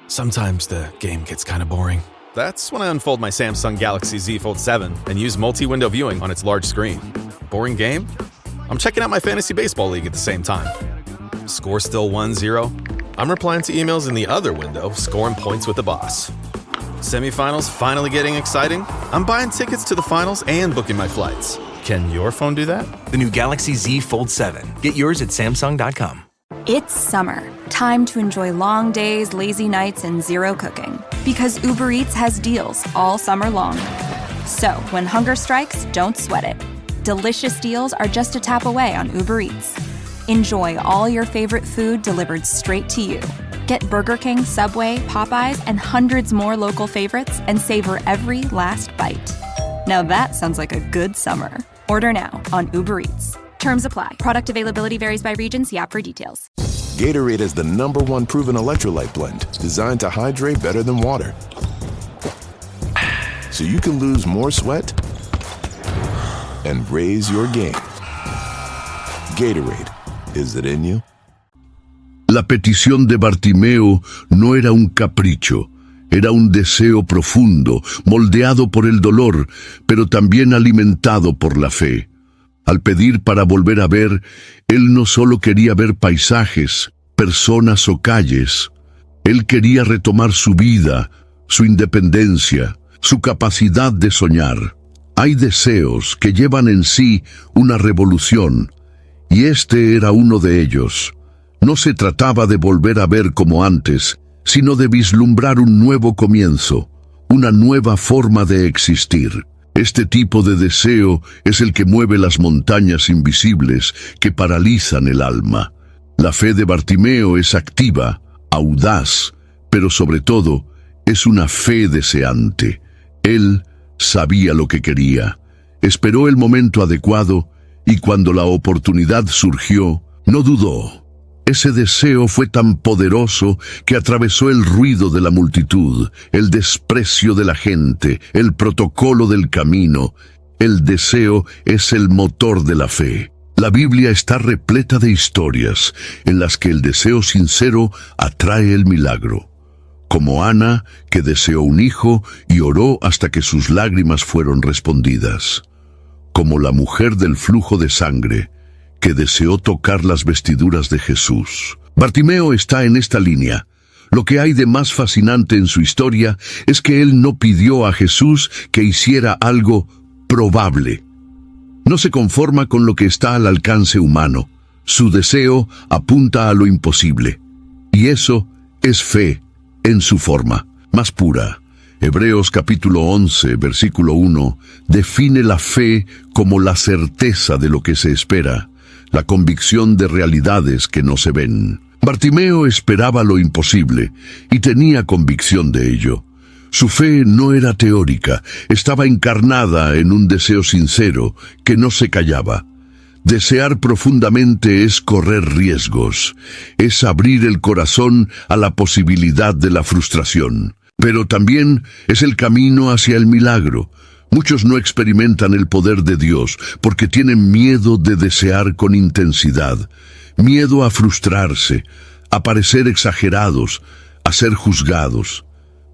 Sometimes the game gets kind of boring. That's when I unfold my Samsung Galaxy Z Fold 7 and use multi-window viewing on its large screen. Boring game? I'm checking out my fantasy baseball league at the same time. Score still 1-0? I'm replying to emails in the other window, scoring points with the boss. Semifinals finally getting exciting? I'm buying tickets to the finals and booking my flights. Can your phone do that? The new Galaxy Z Fold 7. Get yours at Samsung.com. It's summer. Time to enjoy long days, lazy nights, and zero cooking. Because Uber Eats has deals all summer long. So, when hunger strikes, don't sweat it. Delicious deals are just a tap away on Uber Eats. Enjoy all your favorite food delivered straight to you. Get Burger King, Subway, Popeyes, and hundreds more local favorites and savor every last bite. Now that sounds like a good summer. Order now on Uber Eats. Terms apply. Product availability varies by region. See app for details. Gatorade is the #1 proven electrolyte blend designed to hydrate better than water. So you can lose more sweat and raise your game. Gatorade, is it in you? La petición de Bartimeo no era un capricho, Era un deseo profundo, moldeado por el dolor, pero también alimentado por la fe. Al pedir para volver a ver, él no solo quería ver paisajes, personas o calles. Él quería retomar su vida, su independencia, su capacidad de soñar. Hay deseos que llevan en sí una revolución, y este era uno de ellos. No se trataba de volver a ver como antes, sino de vislumbrar un nuevo comienzo, una nueva forma de existir. Este tipo de deseo es el que mueve las montañas invisibles que paralizan el alma. La fe de Bartimeo es activa, audaz, pero sobre todo es una fe deseante. Él sabía lo que quería, esperó el momento adecuado y cuando la oportunidad surgió, no dudó. Ese deseo fue tan poderoso que atravesó el ruido de la multitud, el desprecio de la gente, el protocolo del camino. El deseo es el motor de la fe. La Biblia está repleta de historias en las que el deseo sincero atrae el milagro. Como Ana, que deseó un hijo y oró hasta que sus lágrimas fueron respondidas. Como la mujer del flujo de sangre, que deseó tocar las vestiduras de Jesús. Bartimeo está en esta línea. Lo que hay de más fascinante en su historia es que él no pidió a Jesús que hiciera algo probable. No se conforma con lo que está al alcance humano. Su deseo apunta a lo imposible. Y eso es fe en su forma más pura. Hebreos capítulo 11, versículo 1, define la fe como la certeza de lo que se espera, la convicción de realidades que no se ven. Bartimeo esperaba lo imposible y tenía convicción de ello. Su fe no era teórica, estaba encarnada en un deseo sincero que no se callaba. Desear profundamente es correr riesgos, es abrir el corazón a la posibilidad de la frustración, pero también es el camino hacia el milagro. Muchos no experimentan el poder de Dios porque tienen miedo de desear con intensidad, miedo a frustrarse, a parecer exagerados, a ser juzgados.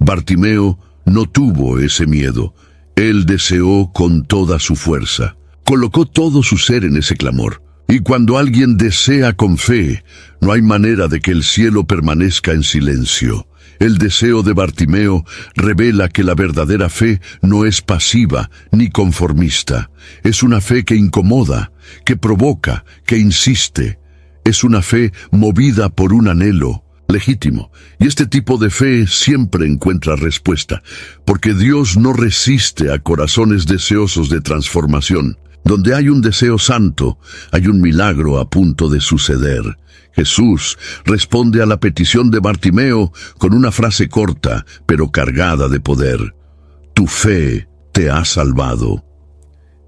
Bartimeo no tuvo ese miedo. Él deseó con toda su fuerza. Colocó todo su ser en ese clamor. Y cuando alguien desea con fe, no hay manera de que el cielo permanezca en silencio. El deseo de Bartimeo revela que la verdadera fe no es pasiva ni conformista. Es una fe que incomoda, que provoca, que insiste. Es una fe movida por un anhelo legítimo. Y este tipo de fe siempre encuentra respuesta, porque Dios no resiste a corazones deseosos de transformación. Donde hay un deseo santo, hay un milagro a punto de suceder. Jesús responde a la petición de Bartimeo con una frase corta, pero cargada de poder. Tu fe te ha salvado.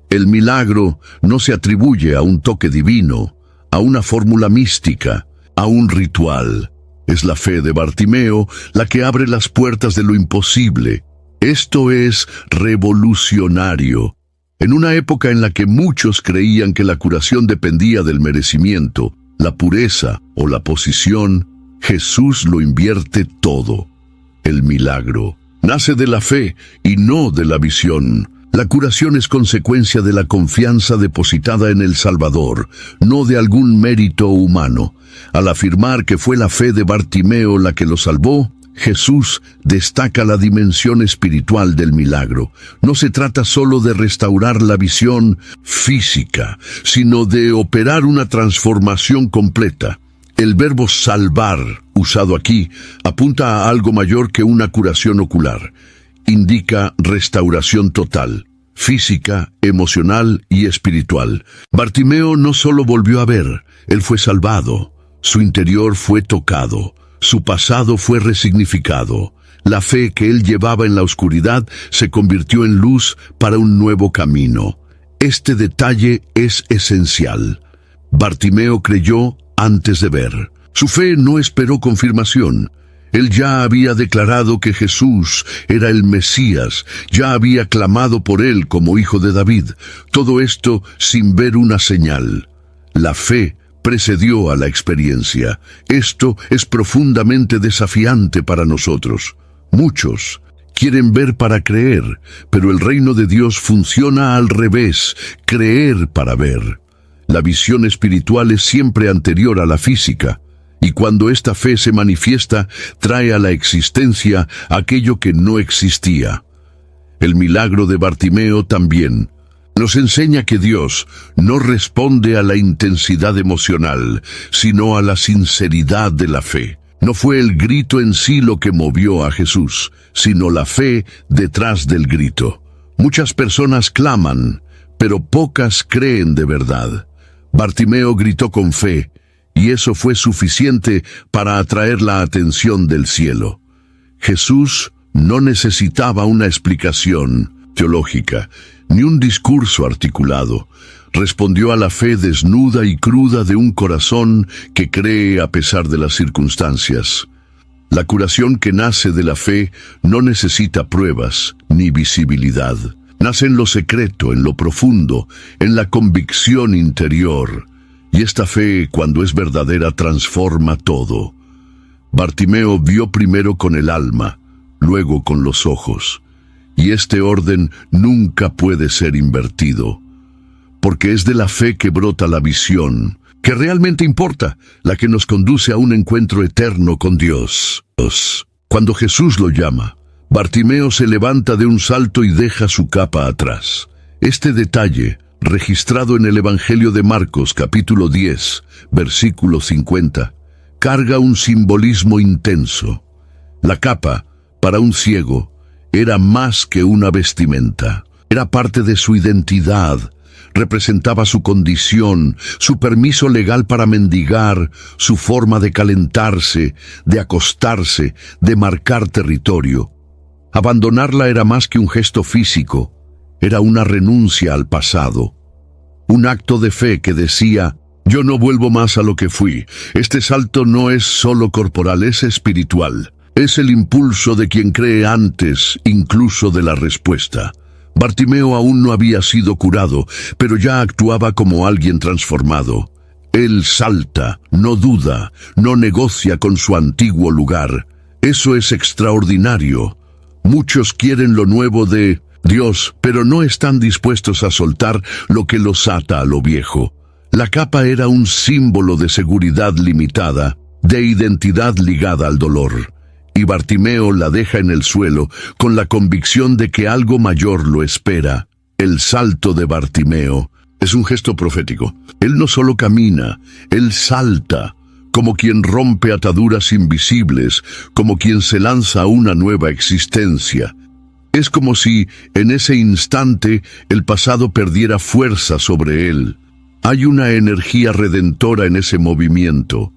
El milagro no se atribuye a un toque divino, a una fórmula mística, a un ritual. Es la fe de Bartimeo la que abre las puertas de lo imposible. Esto es revolucionario. En una época en la que muchos creían que la curación dependía del merecimiento, la pureza o la posición, Jesús lo invierte todo. El milagro nace de la fe y no de la visión. La curación es consecuencia de la confianza depositada en el Salvador, no de algún mérito humano. Al afirmar que fue la fe de Bartimeo la que lo salvó, Jesús destaca la dimensión espiritual del milagro. No se trata solo de restaurar la visión física, sino de operar una transformación completa. El verbo salvar, usado aquí, apunta a algo mayor que una curación ocular. Indica restauración total, física, emocional y espiritual. Bartimeo no solo volvió a ver, él fue salvado. Su interior fue tocado. Su pasado fue resignificado. La fe que él llevaba en la oscuridad se convirtió en luz para un nuevo camino. Este detalle es esencial. Bartimeo creyó antes de ver. Su fe no esperó confirmación. Él ya había declarado que Jesús era el Mesías, ya había clamado por él como hijo de David. Todo esto sin ver una señal. La fe precedió a la experiencia. Esto es profundamente desafiante para nosotros. Muchos quieren ver para creer, pero el reino de Dios funciona al revés, creer para ver. La visión espiritual es siempre anterior a la física, y cuando esta fe se manifiesta, trae a la existencia aquello que no existía. El milagro de Bartimeo también nos enseña que Dios no responde a la intensidad emocional, sino a la sinceridad de la fe. No fue el grito en sí lo que movió a Jesús, sino la fe detrás del grito. Muchas personas claman, pero pocas creen de verdad. Bartimeo gritó con fe, y eso fue suficiente para atraer la atención del cielo. Jesús no necesitaba una explicación teológica, ni un discurso articulado. Respondió a la fe desnuda y cruda de un corazón que cree a pesar de las circunstancias. La curación que nace de la fe no necesita pruebas ni visibilidad. Nace en lo secreto, en lo profundo, en la convicción interior. Y esta fe, cuando es verdadera, transforma todo. Bartimeo vio primero con el alma, luego con los ojos. Y este orden nunca puede ser invertido, porque es de la fe que brota la visión, que realmente importa, la que nos conduce a un encuentro eterno con Dios. Cuando Jesús lo llama, Bartimeo se levanta de un salto y deja su capa atrás. Este detalle, registrado en el Evangelio de Marcos, capítulo 10, versículo 50, carga un simbolismo intenso. La capa, para un ciego, era más que una vestimenta. Era parte de su identidad. Representaba su condición, su permiso legal para mendigar, su forma de calentarse, de acostarse, de marcar territorio. Abandonarla era más que un gesto físico, era una renuncia al pasado. Un acto de fe que decía: yo no vuelvo más a lo que fui. Este salto no es solo corporal, es espiritual. Es el impulso de quien cree antes, incluso de la respuesta. Bartimeo aún no había sido curado, pero ya actuaba como alguien transformado. Él salta, no duda, no negocia con su antiguo lugar. Eso es extraordinario. Muchos quieren lo nuevo de Dios, pero no están dispuestos a soltar lo que los ata a lo viejo. La capa era un símbolo de seguridad limitada, de identidad ligada al dolor. Y Bartimeo la deja en el suelo con la convicción de que algo mayor lo espera. El salto de Bartimeo es un gesto profético. Él no solo camina, él salta, como quien rompe ataduras invisibles, como quien se lanza a una nueva existencia. Es como si, en ese instante, el pasado perdiera fuerza sobre él. Hay una energía redentora en ese movimiento,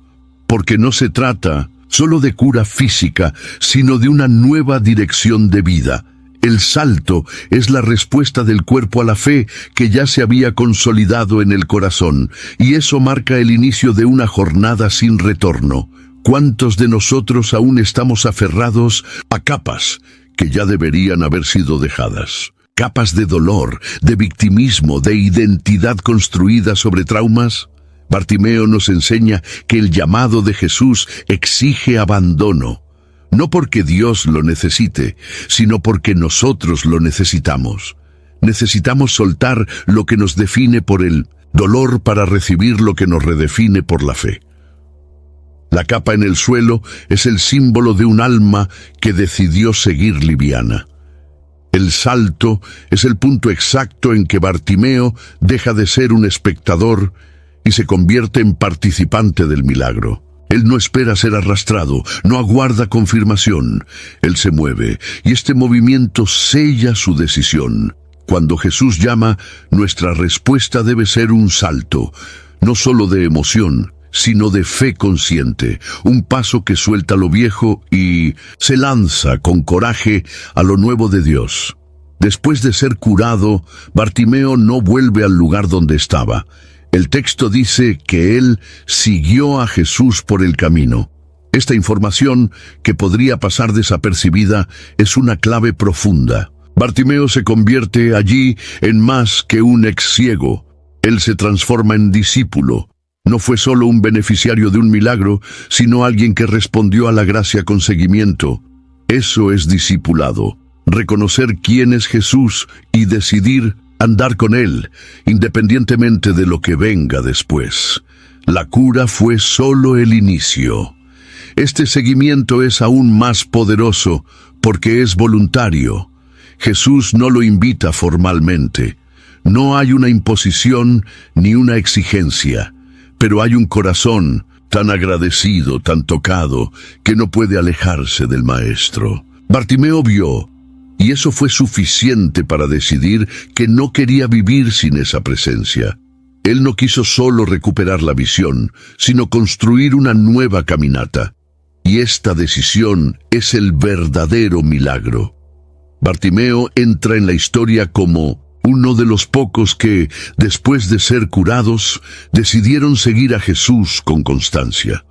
porque no se trata solo de cura física, sino de una nueva dirección de vida. El salto es la respuesta del cuerpo a la fe que ya se había consolidado en el corazón, y eso marca el inicio de una jornada sin retorno. ¿Cuántos de nosotros aún estamos aferrados a capas que ya deberían haber sido dejadas? Capas de dolor, de victimismo, de identidad construida sobre traumas. Bartimeo nos enseña que el llamado de Jesús exige abandono, no porque Dios lo necesite, sino porque nosotros lo necesitamos. Necesitamos soltar lo que nos define por el dolor para recibir lo que nos redefine por la fe. La capa en el suelo es el símbolo de un alma que decidió seguir liviana. El salto es el punto exacto en que Bartimeo deja de ser un espectador y se convierte en participante del milagro. Él no espera ser arrastrado, no aguarda confirmación. Él se mueve, y este movimiento sella su decisión. Cuando Jesús llama, nuestra respuesta debe ser un salto, no solo de emoción, sino de fe consciente, un paso que suelta lo viejo y se lanza con coraje a lo nuevo de Dios. Después de ser curado, Bartimeo no vuelve al lugar donde estaba. El texto dice que él siguió a Jesús por el camino. Esta información, que podría pasar desapercibida, es una clave profunda. Bartimeo se convierte allí en más que un ex ciego. Él se transforma en discípulo. No fue solo un beneficiario de un milagro, sino alguien que respondió a la gracia con seguimiento. Eso es discipulado, reconocer quién es Jesús y decidir andar con Él, independientemente de lo que venga después. La cura fue solo el inicio. Este seguimiento es aún más poderoso porque es voluntario. Jesús no lo invita formalmente. No hay una imposición ni una exigencia, pero hay un corazón tan agradecido, tan tocado, que no puede alejarse del Maestro. Bartimeo vio, y eso fue suficiente para decidir que no quería vivir sin esa presencia. Él no quiso solo recuperar la visión, sino construir una nueva caminata. Y esta decisión es el verdadero milagro. Bartimeo entra en la historia como uno de los pocos que, después de ser curados, decidieron seguir a Jesús con constancia.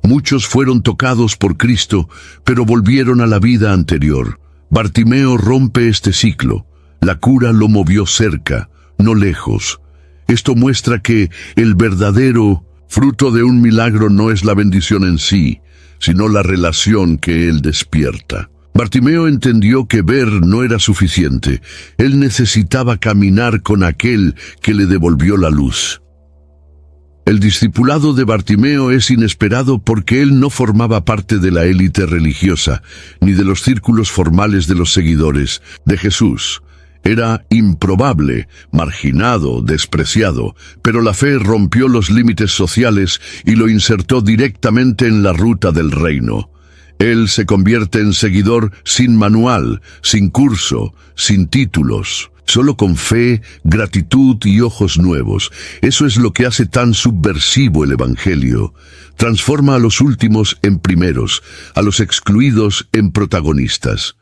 Muchos fueron tocados por Cristo, pero volvieron a la vida anterior. Bartimeo rompe este ciclo. La cura lo movió cerca, no lejos. Esto muestra que el verdadero fruto de un milagro no es la bendición en sí, sino la relación que él despierta. Bartimeo entendió que ver no era suficiente. Él necesitaba caminar con aquel que le devolvió la luz. El discipulado de Bartimeo es inesperado porque él no formaba parte de la élite religiosa, ni de los círculos formales de los seguidores de Jesús. Era improbable, marginado, despreciado, pero la fe rompió los límites sociales y lo insertó directamente en la ruta del reino. Él se convierte en seguidor sin manual, sin curso, sin títulos, solo con fe, gratitud y ojos nuevos. Eso es lo que hace tan subversivo el Evangelio. Transforma a los últimos en primeros, a los excluidos en protagonistas.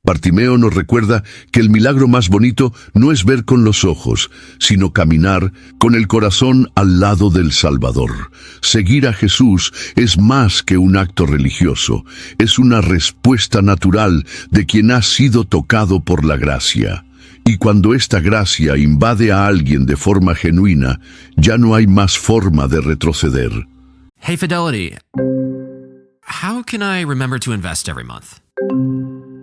Bartimeo nos recuerda que el milagro más bonito no es ver con los ojos, sino caminar con el corazón al lado del Salvador. Seguir a Jesús es más que un acto religioso, es una respuesta natural de quien ha sido tocado por la gracia. Y cuando esta gracia invade a alguien de forma genuina, ya no hay más forma de retroceder. Hey Fidelity, how can I remember to invest every month?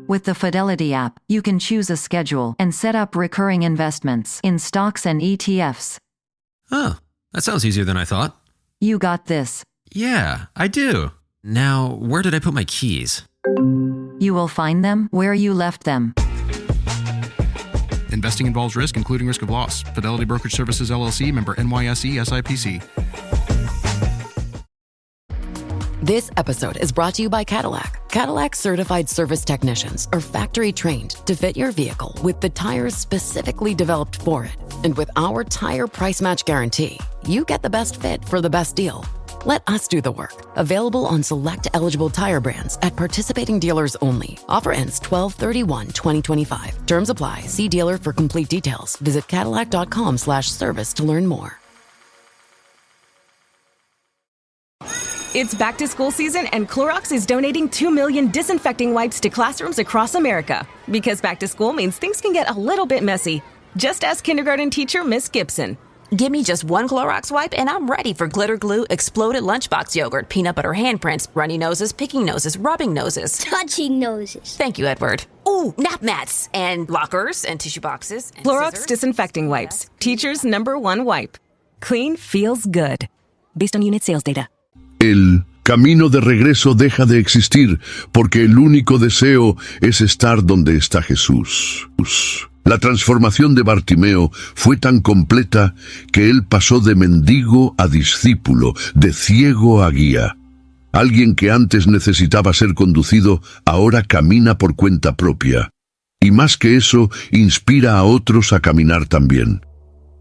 With the Fidelity app, you can choose a schedule and set up recurring investments in stocks and ETFs. Oh, that sounds easier than I thought. You got this. Yeah, I do. Now, where did I put my keys? You will find them where you left them. Investing involves risk, including risk of loss. Fidelity Brokerage Services, LLC, member NYSE, SIPC. This episode is brought to you by Cadillac. Cadillac certified service technicians are factory trained to fit your vehicle with the tires specifically developed for it. And with our tire price match guarantee, you get the best fit for the best deal. Let us do the work. Available on select eligible tire brands at participating dealers only. Offer ends 12/31/2025. Terms apply. See dealer for complete details. Visit Cadillac.com/service to learn more. It's back to school season and Clorox is donating 2 million disinfecting wipes to classrooms across America. Because back to school means things can get a little bit messy. Just ask kindergarten teacher Miss Gibson. Give me just one Clorox wipe and I'm ready for glitter glue, exploded lunchbox yogurt, peanut butter handprints, runny noses, picking noses, rubbing noses. Touching noses. Thank you, Edward. Ooh, nap mats and lockers and tissue boxes. And Clorox scissors. disinfecting wipes. Teacher's #1 wipe. Clean feels good. Based on unit sales data. El camino de regreso deja de existir porque el único deseo es estar donde está Jesús. La transformación de Bartimeo fue tan completa que él pasó de mendigo a discípulo, de ciego a guía. Alguien que antes necesitaba ser conducido, ahora camina por cuenta propia. Y más que eso, inspira a otros a caminar también.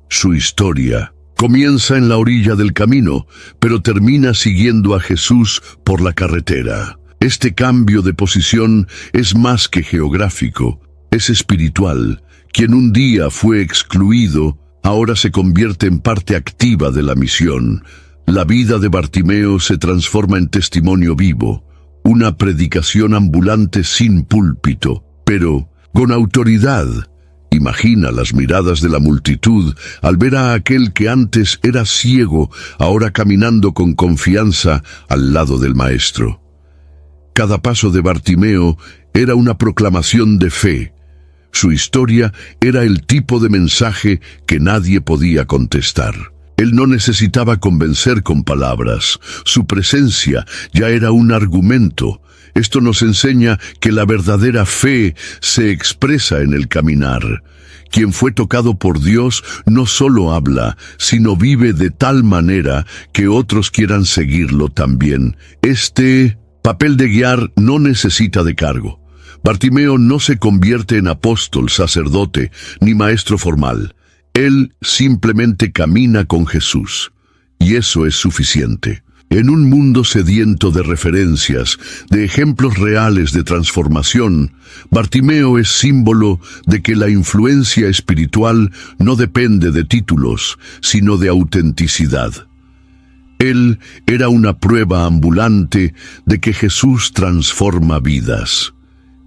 Su historia comienza en la orilla del camino, pero termina siguiendo a Jesús por la carretera. Este cambio de posición es más que geográfico, es espiritual. Quien un día fue excluido, ahora se convierte en parte activa de la misión. La vida de Bartimeo se transforma en testimonio vivo, una predicación ambulante sin púlpito, pero con autoridad. Imagina las miradas de la multitud al ver a aquel que antes era ciego, ahora caminando con confianza al lado del Maestro. Cada paso de Bartimeo era una proclamación de fe. Su historia era el tipo de mensaje que nadie podía contestar. Él no necesitaba convencer con palabras. Su presencia ya era un argumento. Esto nos enseña que la verdadera fe se expresa en el caminar. Quien fue tocado por Dios no solo habla, sino vive de tal manera que otros quieran seguirlo también. Este papel de guiar no necesita de cargo. Bartimeo no se convierte en apóstol, sacerdote, ni maestro formal. Él simplemente camina con Jesús, y eso es suficiente. En un mundo sediento de referencias, de ejemplos reales de transformación, Bartimeo es símbolo de que la influencia espiritual no depende de títulos, sino de autenticidad. Él era una prueba ambulante de que Jesús transforma vidas.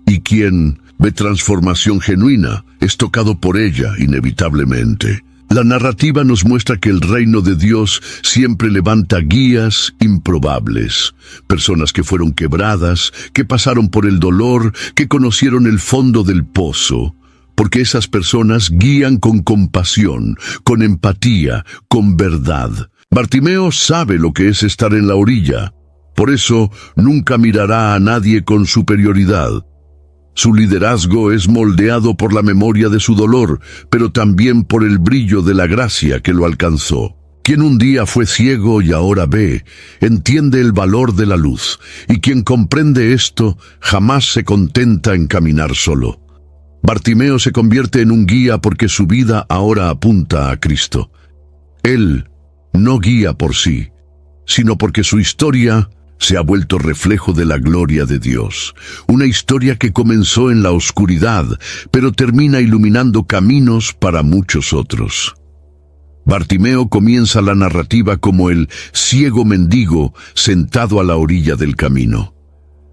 Y quien ve transformación genuina es tocado por ella inevitablemente. La narrativa nos muestra que el reino de Dios siempre levanta guías improbables, personas que fueron quebradas, que pasaron por el dolor, que conocieron el fondo del pozo, porque esas personas guían con compasión, con empatía, con verdad. Bartimeo sabe lo que es estar en la orilla, por eso nunca mirará a nadie con superioridad. Su liderazgo es moldeado por la memoria de su dolor, pero también por el brillo de la gracia que lo alcanzó. Quien un día fue ciego y ahora ve, entiende el valor de la luz, y quien comprende esto jamás se contenta en caminar solo. Bartimeo se convierte en un guía porque su vida ahora apunta a Cristo. Él no guía por sí, sino porque su historia se ha vuelto reflejo de la gloria de Dios. Una historia que comenzó en la oscuridad, pero termina iluminando caminos para muchos otros. Bartimeo comienza la narrativa como el ciego mendigo sentado a la orilla del camino.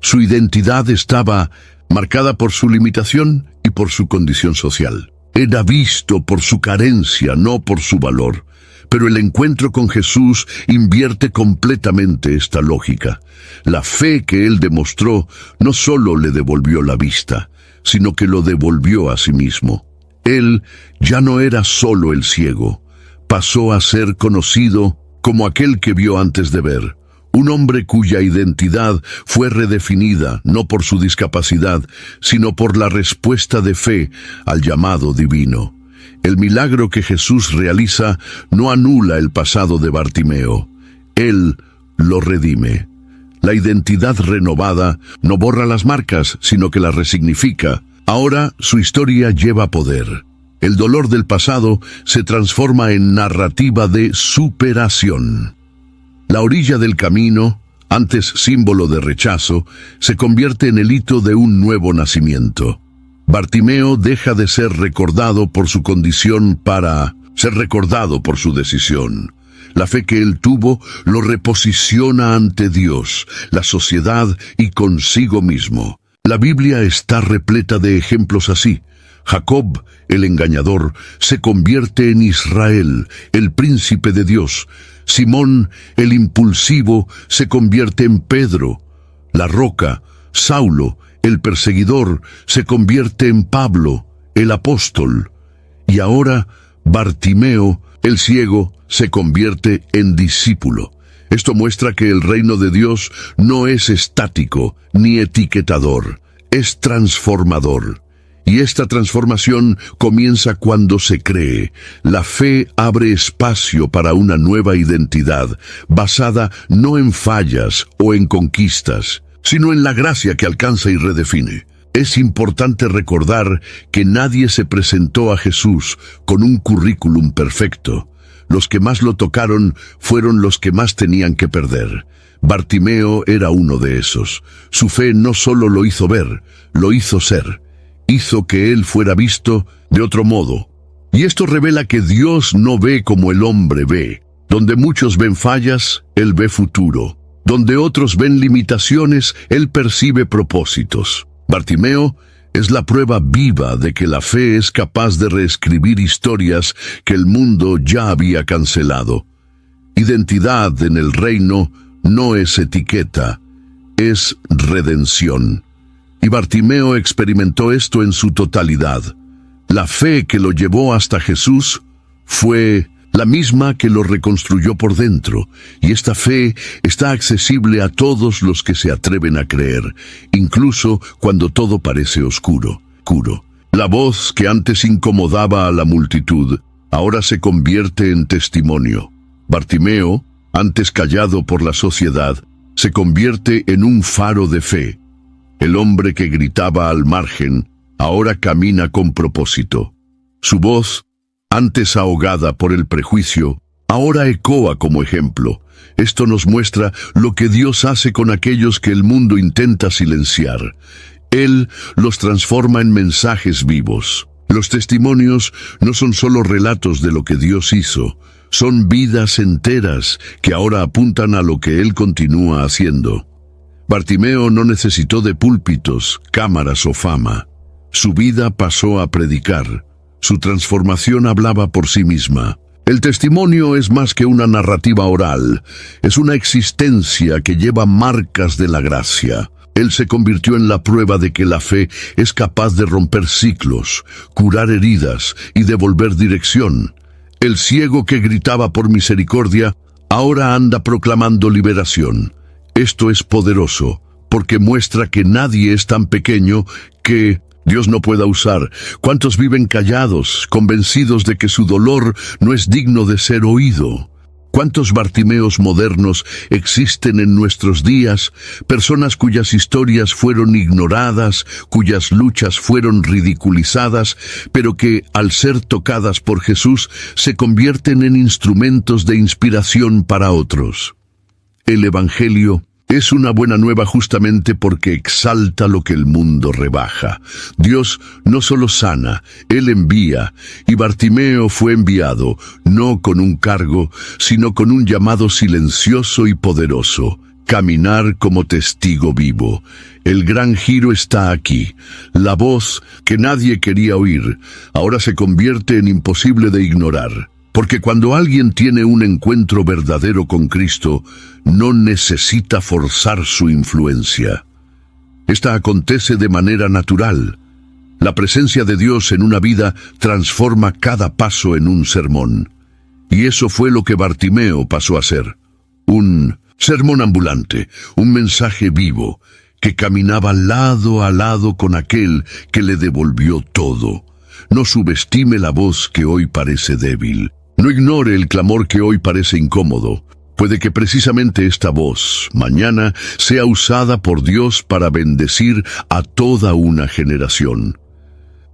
Su identidad estaba marcada por su limitación y por su condición social. Era visto por su carencia, no por su valor. Pero el encuentro con Jesús invierte completamente esta lógica. La fe que él demostró no solo le devolvió la vista, sino que lo devolvió a sí mismo. Él ya no era solo el ciego, pasó a ser conocido como aquel que vio antes de ver. Un hombre cuya identidad fue redefinida no por su discapacidad, sino por la respuesta de fe al llamado divino. El milagro que Jesús realiza no anula el pasado de Bartimeo. Él lo redime. La identidad renovada no borra las marcas, sino que las resignifica. Ahora su historia lleva poder. El dolor del pasado se transforma en narrativa de superación. La orilla del camino, antes símbolo de rechazo, se convierte en el hito de un nuevo nacimiento. Bartimeo deja de ser recordado por su condición para ser recordado por su decisión. La fe que él tuvo lo reposiciona ante Dios, la sociedad y consigo mismo. La Biblia está repleta de ejemplos así. Jacob, el engañador, se convierte en Israel, el príncipe de Dios. Simón, el impulsivo, se convierte en Pedro. La roca, Saulo, el perseguidor, se convierte en Pablo, el apóstol. Y ahora, Bartimeo, el ciego, se convierte en discípulo. Esto muestra que el reino de Dios no es estático ni etiquetador, es transformador. Y esta transformación comienza cuando se cree. La fe abre espacio para una nueva identidad, basada no en fallas o en conquistas, sino en la gracia que alcanza y redefine. Es importante recordar que nadie se presentó a Jesús con un currículum perfecto. Los que más lo tocaron fueron los que más tenían que perder. Bartimeo era uno de esos. Su fe no solo lo hizo ver, lo hizo ser. Hizo que él fuera visto de otro modo. Y esto revela que Dios no ve como el hombre ve. Donde muchos ven fallas, él ve futuro. Donde otros ven limitaciones, él percibe propósitos. Bartimeo es la prueba viva de que la fe es capaz de reescribir historias que el mundo ya había cancelado. Identidad en el reino no es etiqueta, es redención. Y Bartimeo experimentó esto en su totalidad. La fe que lo llevó hasta Jesús fue la misma que lo reconstruyó por dentro, y esta fe está accesible a todos los que se atreven a creer, incluso cuando todo parece oscuro. La voz que antes incomodaba a la multitud, ahora se convierte en testimonio. Bartimeo, antes callado por la sociedad, se convierte en un faro de fe. El hombre que gritaba al margen, ahora camina con propósito. Su voz, antes ahogada por el prejuicio, ahora ecoa como ejemplo. Esto nos muestra lo que Dios hace con aquellos que el mundo intenta silenciar. Él los transforma en mensajes vivos. Los testimonios no son solo relatos de lo que Dios hizo, son vidas enteras que ahora apuntan a lo que Él continúa haciendo. Bartimeo no necesitó de púlpitos, cámaras o fama. Su vida pasó a predicar. Su transformación hablaba por sí misma. El testimonio es más que una narrativa oral, es una existencia que lleva marcas de la gracia. Él se convirtió en la prueba de que la fe es capaz de romper ciclos, curar heridas y devolver dirección. El ciego que gritaba por misericordia ahora anda proclamando liberación. Esto es poderoso, porque muestra que nadie es tan pequeño que Dios no pueda usar. ¿Cuántos viven callados, convencidos de que su dolor no es digno de ser oído? ¿Cuántos Bartimeos modernos existen en nuestros días? Personas cuyas historias fueron ignoradas, cuyas luchas fueron ridiculizadas, pero que, al ser tocadas por Jesús, se convierten en instrumentos de inspiración para otros. El Evangelio es una buena nueva justamente porque exalta lo que el mundo rebaja. Dios no solo sana, Él envía, y Bartimeo fue enviado, no con un cargo, sino con un llamado silencioso y poderoso: caminar como testigo vivo. El gran giro está aquí. La voz que nadie quería oír, ahora se convierte en imposible de ignorar. Porque cuando alguien tiene un encuentro verdadero con Cristo, no necesita forzar su influencia. Esta acontece de manera natural. La presencia de Dios en una vida transforma cada paso en un sermón. Y eso fue lo que Bartimeo pasó a ser. Un sermón ambulante, un mensaje vivo, que caminaba lado a lado con aquel que le devolvió todo. No subestime la voz que hoy parece débil. No ignore el clamor que hoy parece incómodo. Puede que precisamente esta voz, mañana, sea usada por Dios para bendecir a toda una generación.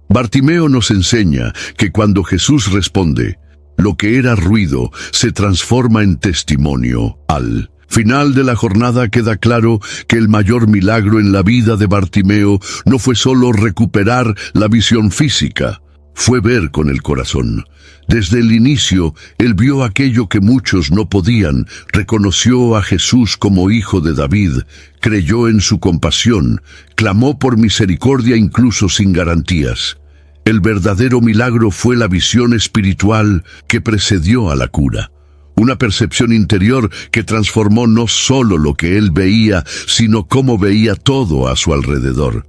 Bartimeo nos enseña que cuando Jesús responde, lo que era ruido se transforma en testimonio. Al final de la jornada queda claro que el mayor milagro en la vida de Bartimeo no fue solo recuperar la visión física, fue ver con el corazón. Desde el inicio, él vio aquello que muchos no podían, reconoció a Jesús como hijo de David, creyó en su compasión, clamó por misericordia incluso sin garantías. El verdadero milagro fue la visión espiritual que precedió a la cura. Una percepción interior que transformó no solo lo que él veía, sino cómo veía todo a su alrededor.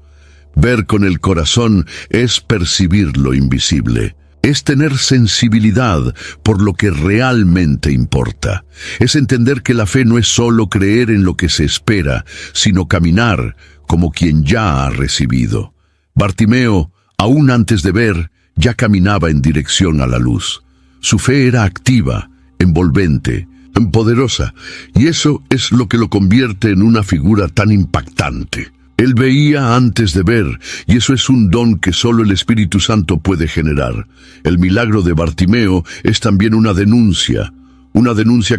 Ver con el corazón es percibir lo invisible. Es tener sensibilidad por lo que realmente importa. Es entender que la fe no es solo creer en lo que se espera, sino caminar como quien ya ha recibido. Bartimeo, aún antes de ver, ya caminaba en dirección a la luz. Su fe era activa, envolvente, poderosa, y eso es lo que lo convierte en una figura tan impactante. Él veía antes de ver, y eso es un don que solo el Espíritu Santo puede generar. El milagro de Bartimeo es también una denuncia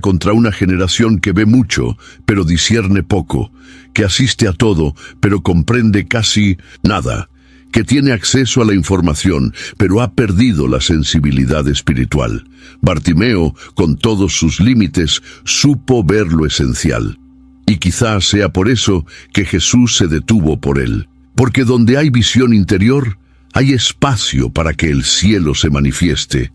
contra una generación que ve mucho, pero discierne poco, que asiste a todo, pero comprende casi nada, que tiene acceso a la información, pero ha perdido la sensibilidad espiritual. Bartimeo, con todos sus límites, supo ver lo esencial. Y quizás sea por eso que Jesús se detuvo por él. Porque donde hay visión interior, hay espacio para que el cielo se manifieste.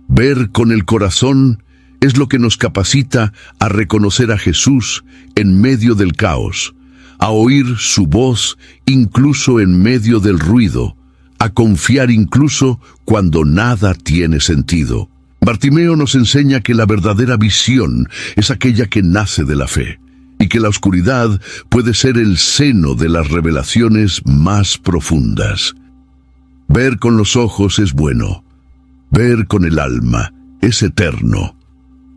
Ver con el corazón es lo que nos capacita a reconocer a Jesús en medio del caos, a oír su voz incluso en medio del ruido, a confiar incluso cuando nada tiene sentido. Bartimeo nos enseña que la verdadera visión es aquella que nace de la fe, y que la oscuridad puede ser el seno de las revelaciones más profundas. Ver con los ojos es bueno, ver con el alma es eterno.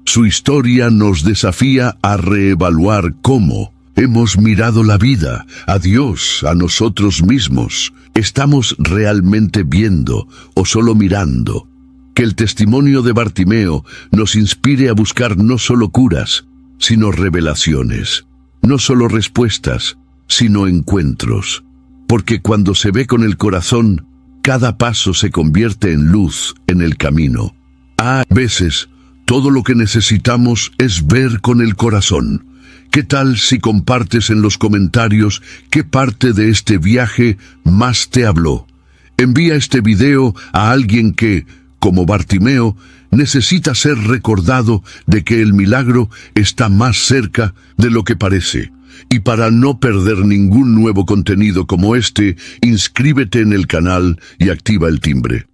Su historia nos desafía a reevaluar cómo hemos mirado la vida, a Dios, a nosotros mismos. ¿Estamos realmente viendo o solo mirando? Que el testimonio de Bartimeo nos inspire a buscar no solo curas, sino revelaciones, no solo respuestas, sino encuentros. Porque cuando se ve con el corazón, cada paso se convierte en luz en el camino. A veces, todo lo que necesitamos es ver con el corazón. ¿Qué tal si compartes en los comentarios qué parte de este viaje más te habló? Envía este video a alguien que, como Bartimeo, necesita ser recordado de que el milagro está más cerca de lo que parece. Y para no perder ningún nuevo contenido como este, inscríbete en el canal y activa el timbre.